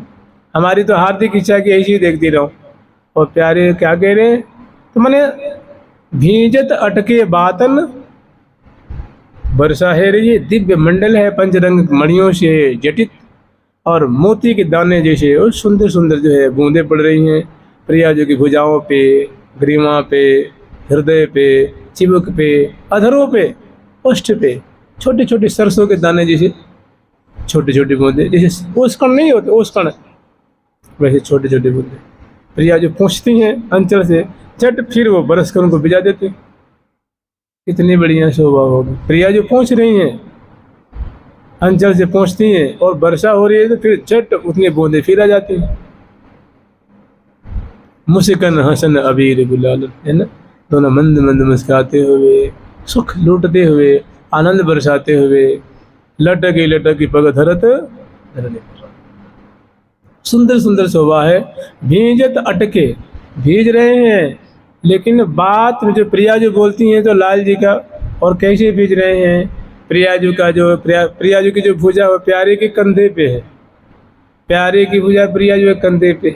हमारी तो हार्दिक इच्छा की ऐसी ही देखती रहूं। और प्यारे क्या कह रहे हैं, तो मैंने भीजत अटके बातन, वर्षा है रही है, दिव्य मंडल है पंचरंग मणियों से जटित, और मोती के दाने जैसे और सुंदर सुंदर जो है बूंदे पड़ रही हैं प्रिया जी की भुजाओं पे, ग्रीवा पे, हृदय पे, चिबुक पे, अधरों पे, ओष्ठ पे, छोटे छोटे सरसों के दाने जैसे छोटे छोटे बूंदे, जैसे ओसकण नहीं होते ओसकण, वैसे छोटे छोटे बूंदे प्रिया जो पहुँचती हैं अंचल से, झट फिर वो बरस कर उनको भिजा देते। कितनी बढ़िया शोभा होगी। प्रिया जो पहुँच रही हैं अंचल से पहुँचती हैं और वर्षा हो रही है तो फिर झट उतनी बूंदे फिर आ जाती हैं। मुस्कन हसन अबीर गुलाल, है ना, दोनों मंद मंद मुस्काते हुए सुख लूटते हुए, आनंद बरसाते हुए, लटकी लटकी पग धरत धरने। सुंदर सुंदर शोभा है। भींजत अटके, भीज रहे हैं, लेकिन बात में जो प्रिया जो बोलती हैं तो लाल जी का, और कैसे भीज रहे हैं। प्रिया जी का जो प्रिया जी की जो भुजा वो प्यारे के कंधे पे है, प्यारे की भुजा प्रिया जो है कंधे पे।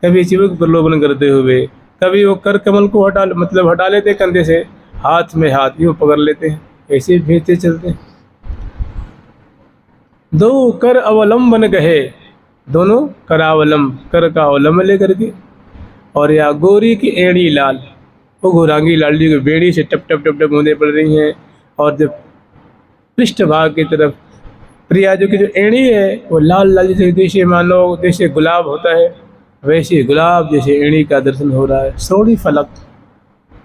कभी चिवक प्रलोभन करते हुए, कभी वो कर कमल को हटा लेते कंधे से, हाथ में हाथ यूँ पकड़ लेते हैं, ऐसे भेजते चलते हैं। दो कर अवलंबन गहे, दोनों करावलंब, कर का अवलंब लेकर के। और या गोरी की एड़ी लाल, वो घोरांगी लाल जी को बेड़ी से टप टप टप टप बूंदें पड़ रही हैं। और जब पृष्ठ भाग की तरफ प्रिया जो की जो एड़ी है वो लाल लाल, जैसे जैसे मानो जैसे गुलाब होता है वैसे गुलाब जैसे एड़ी का दर्शन हो रहा है। श्रोणी फलक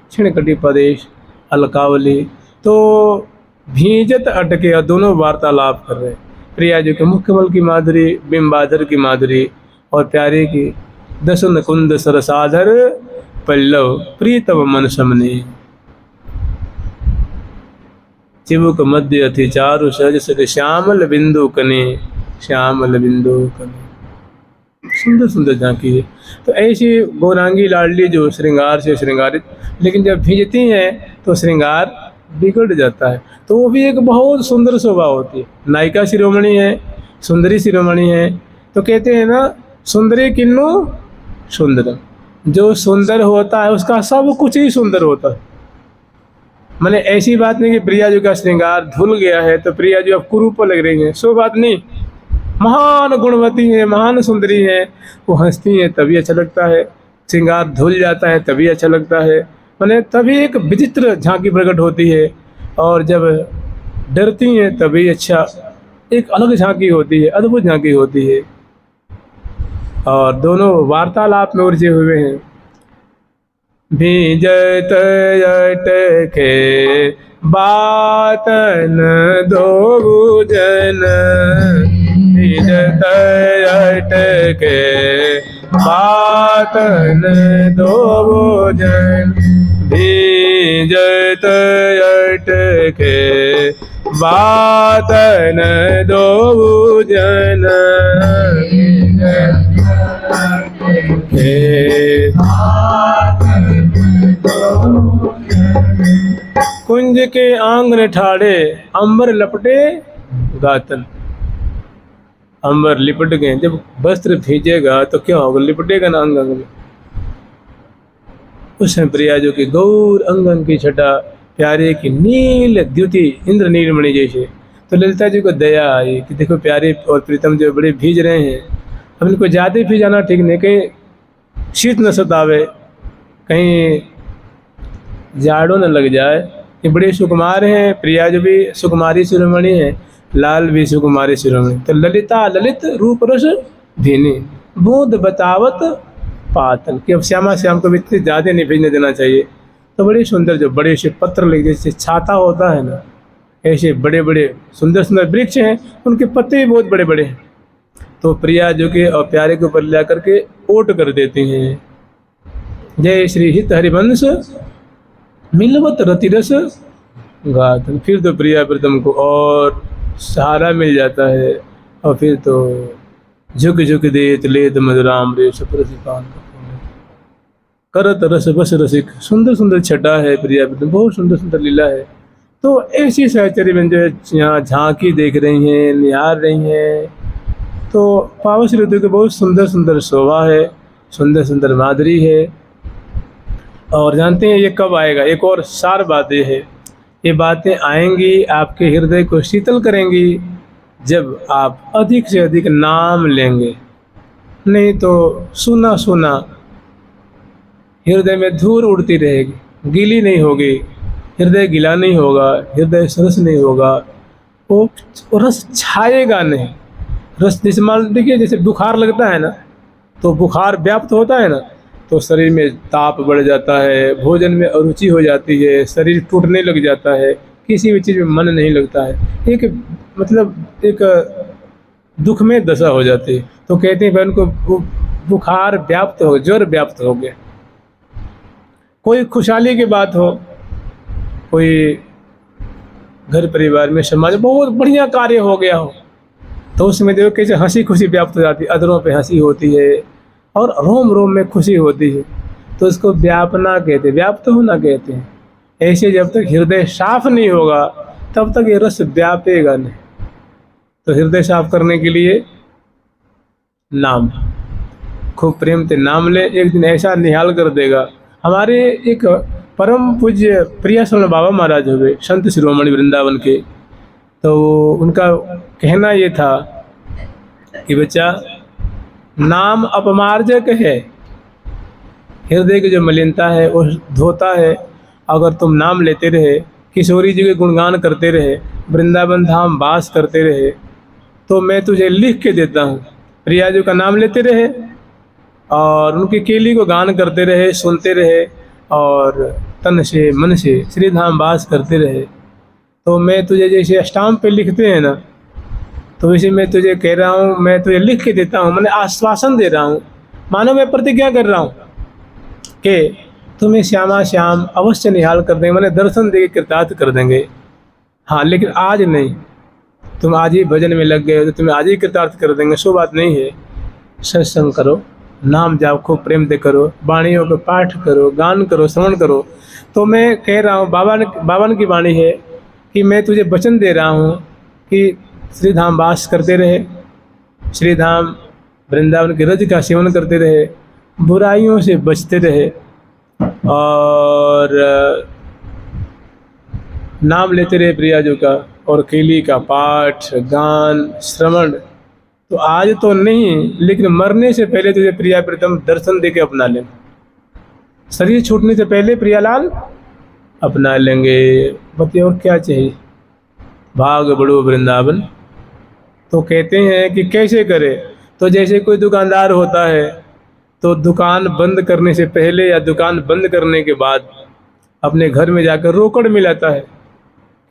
क्षण कटि प्रदेश अलकावली। तो भींजत अटके, और दोनों वार्तालाप कर रहे हैं। प्रिया जी के मुखकमल की माधुरी, बिंबाधर की माधुरी, और प्यारे की दसन कुंद सरसाधर पल्लव प्रीतम मन समने। चिबुक मध्य अति चारु सहज सर श्यामल बिंदु कने, श्यामल बिंदु कने। सुंदर सुंदर झांकी है। तो ऐसी गौरांगी लाडली जो श्रृंगार से श्रृंगारित, लेकिन जब भीजती हैं तो श्रृंगार बिगड़ जाता है। तो वो भी एक बहुत सुंदर शोभा होती है। नायिका शिरोमणि है, सुंदरी शिरोमणि है। तो कहते हैं ना, सुंदरी किन्नु सुंदर, जो सुंदर होता है उसका सब कुछ ही सुंदर होता है। मैंने ऐसी बात नहीं कि प्रिया जी का श्रृंगार धुल गया है तो प्रिया जी अब कुरूप लग रही हैं, सो बात नहीं। महान गुणवती हैं, महान सुंदरी हैं, वो हंसती हैं तभी अच्छा लगता है, श्रृंगार धुल जाता है तभी अच्छा लगता है। मैंने तभी एक विचित्र झांकी प्रकट होती है, और जब डरती हैं तभी अच्छा एक अलग झांकी होती है, अद्भुत झांकी होती है। और दोनों वार्तालाप में उलझे हुए हैं। भीजत अटके बातन दो जन, भीजत अटके बातन दो जन, भीजत अटके बातन दो जन, कुंज के आंगन ठाड़े अंबर लपटे गातन। अंबर लिपट गए, जब वस्त्र भीजेगा तो क्या होगा, लिपटेगा ना अंग अंग में। उसमें प्रिया जो की गौर अंगन की छटा, प्यारे की नील द्युति इंद्र नीलमणि जैसे। तो ललिता जी को दया आई कि देखो प्यारे और प्रीतम जो बड़े भीज रहे हैं, अब इनको ज़्यादा भीजाना ठीक नहीं, कहीं शीत न सतावे, कहीं जाड़ों न लग जाए। ये बड़े सुकुमार हैं, प्रिया जो भी सुकुमारी शिरोमणि है, लाल भी सुकुमारी शिरोमणि। तो ललिता ललित रूप रस धीनी, बूंद बतावत पातन, कि अब श्यामा श्याम को भी इतनी ज़्यादा नहीं भेजने देना चाहिए। तो बड़े सुंदर जो बड़े से पत्र लगे, जैसे छाता होता है ना, ऐसे बड़े बड़े सुंदर सुंदर वृक्ष हैं, उनके पत्ते भी बहुत बड़े बड़े हैं। तो प्रिया जो के और प्यारे के ऊपर ला करके ओट कर देती हैं। जय श्री हित हरिवंश मिलवत रतिरस गातन। फिर तो प्रिया प्रीतम को और सहारा मिल जाता है, और फिर तो झुक झुक देत लेत मधुराम रे सप्रसिपान करत रस बस रसिक। सुंदर सुंदर छटा है प्रिया प्रीतम, बहुत सुंदर सुंदर लीला है। तो ऐसी सहचर्य में जो यहाँ झांकी देख रही हैं, निहार रही हैं, तो पावस ऋतु की बहुत सुंदर सुंदर शोभा है, सुंदर सुंदर माधुरी है। और जानते हैं ये कब आएगा, एक और सार बातें है, ये बातें आएंगी आपके हृदय को शीतल करेंगी जब आप अधिक से अधिक नाम लेंगे। नहीं तो सुना सुना हृदय में धूल उड़ती रहेगी, गीली नहीं होगी, हृदय गीला नहीं होगा, हृदय सरस नहीं होगा, वो रस छाएगा नहीं। रस जैसे मान देखिए, जैसे बुखार लगता है ना, तो बुखार व्याप्त होता है ना, तो शरीर में ताप बढ़ जाता है, भोजन में अरुचि हो जाती है, शरीर टूटने लग जाता है, किसी भी चीज़ में मन नहीं लगता है, एक मतलब एक दुख में दशा हो जाती है। तो कहते हैं बहन को बुखार व्याप्त हो, ज्वर व्याप्त हो गया। कोई खुशहाली की बात हो, कोई घर परिवार में समाज बहुत बढ़िया कार्य हो गया हो, तो उसमें देखो कैसे हंसी खुशी व्याप्त हो जाती है, अधरों पे हंसी होती है और रोम रोम में खुशी होती है, तो उसको व्यापना कहते हैं, व्याप्त होना कहते हैं। ऐसे जब तक हृदय साफ नहीं होगा तब तक ये रस व्यापेगा नहीं। तो हृदय साफ करने के लिए नाम, खूब प्रेम से नाम ले, एक दिन ऐसा निहाल कर देगा। हमारे एक परम पूज्य प्रियाश्रवण बाबा महाराज हो गए, संत शिरोमणि वृंदावन के, तो उनका कहना ये था कि बच्चा नाम अपमार्जक है, हृदय की जो मलिनता है वो धोता है। अगर तुम नाम लेते रहे, किशोरी जी के गुणगान करते रहे, वृंदावन धाम वास करते रहे, तो मैं तुझे लिख के देता हूँ। प्रिया जी का नाम लेते रहे और उनकी केली को गान करते रहे, सुनते रहे और तन से मन से श्री धाम वास करते रहे, तो मैं तुझे जैसे स्टाम्प पे लिखते हैं ना, तो वैसे मैं तुझे कह रहा हूँ, मैं तुझे लिख के देता हूँ, मैंने आश्वासन दे रहा हूँ, मानो मैं प्रतिज्ञा कर रहा हूँ कि तुम्हें श्यामा श्याम अवश्य निहाल कर देंगे, मैंने दर्शन दे के कृतार्थ कर देंगे। हाँ, लेकिन आज नहीं, तुम आज ही भजन में लग गए हो तो तुम्हें आज ही कृतार्थ कर देंगे, सो बात नहीं है। सत्संग करो, नाम जाप खूब प्रेम से करो, वाणियों को पाठ करो, गान करो, श्रवण करो। तो मैं कह रहा हूँ, बाबा की वाणी है कि मैं तुझे वचन दे रहा हूँ कि श्रीधाम वास करते रहे, श्रीधाम वृंदावन के रज का सेवन करते रहे, बुराइयों से बचते रहे और नाम लेते रहे प्रियाजू का और केली का पाठ गान श्रवण। तो आज तो नहीं, लेकिन मरने से पहले तुझे प्रिया प्रीतम दर्शन दे के अपना लें, शरीर छूटने से पहले प्रियालाल अपना लेंगे। बताइए और क्या चाहिए। भाग बड़ो वृंदावन। तो कहते हैं कि कैसे करे, तो जैसे कोई दुकानदार होता है तो दुकान बंद करने से पहले या दुकान बंद करने के बाद अपने घर में जाकर रोकड़ मिलाता है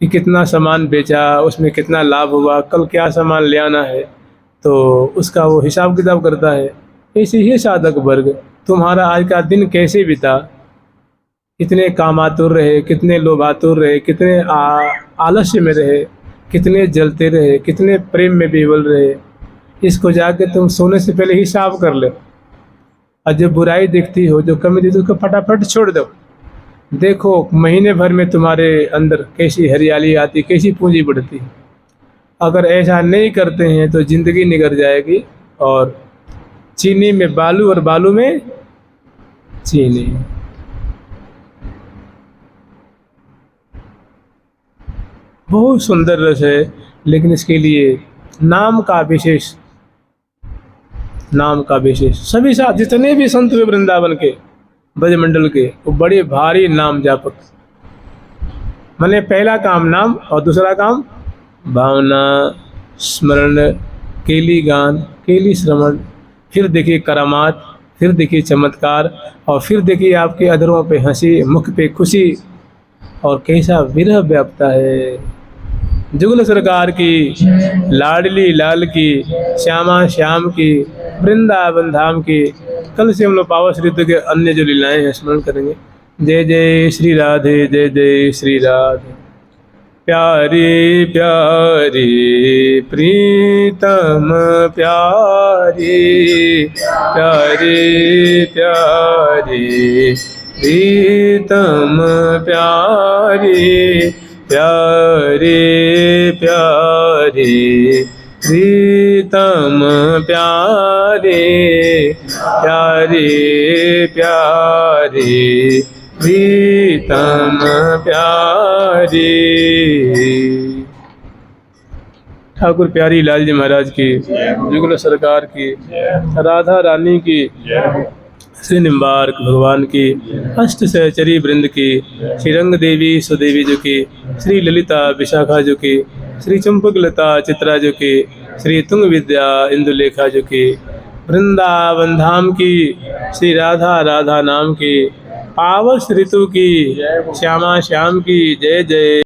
कि कितना सामान बेचा, उसमें कितना लाभ हुआ, कल क्या सामान ले आना है, तो उसका वो हिसाब किताब करता है। ऐसे ही साधक वर्ग, तुम्हारा आज का दिन कैसे बीता, कितने कामातुर रहे, कितने लोभातुर रहे, कितने आलस्य में रहे, कितने जलते रहे, कितने प्रेम में विवल रहे, इसको जाके तुम सोने से पहले हिसाब कर लो। और जो बुराई दिखती हो, जो कमी दिखती हो, उसको फटाफट छोड़ दो। देखो महीने भर में तुम्हारे अंदर कैसी हरियाली आती, कैसी पूंजी बढ़ती। अगर ऐसा नहीं करते हैं तो ज़िंदगी निगल जाएगी और चीनी में बालू और बालू में चीनी। बहुत सुंदर रस है, लेकिन इसके लिए नाम का विशेष, नाम का विशेष। सभी साथ जितने भी संत हुए वृंदावन के ब्रजमंडल के, वो बड़े भारी नाम जापक। मैंने पहला काम नाम और दूसरा काम भावना, स्मरण, केली गान, केली श्रवण, फिर देखिए करामात, फिर देखिए चमत्कार, और फिर देखिए आपके अधरों पे हंसी, मुख पे खुशी, और कैसा विरह व्याप्ता है। जुगल सरकार की, लाडली लाल की, श्यामा श्याम की, वृंदावन धाम की। कल से हम लोग पावस ऋतु के अन्य जो लीलाएं हैं स्मरण करेंगे। जय जय श्री राधे, जय जय श्री राधे। प्यारी प्यारी प्रीतम प्यारी, प्यारी प्यारी प्रीतम प्यारी, प्यारी प्यारी प्रीतम प्यारी, प्यारी प्यारी प्रीतम प्यारी। ठाकुर प्यारी लाल जी महाराज की, जुगल सरकार की, राधा रानी की, श्री निम्बार्क भगवान की, अष्ट सहचरी वृंद की, श्री रंग देवी सुदेवी जी की, श्री ललिता विशाखा जी की, श्री चंपक लता चित्रा जी की, श्री तुंग विद्या इंदुलेखा जी की, वृंदावन धाम की, श्री राधा राधा नाम की, पावस ऋतु की, श्यामा श्याम की। जय जय।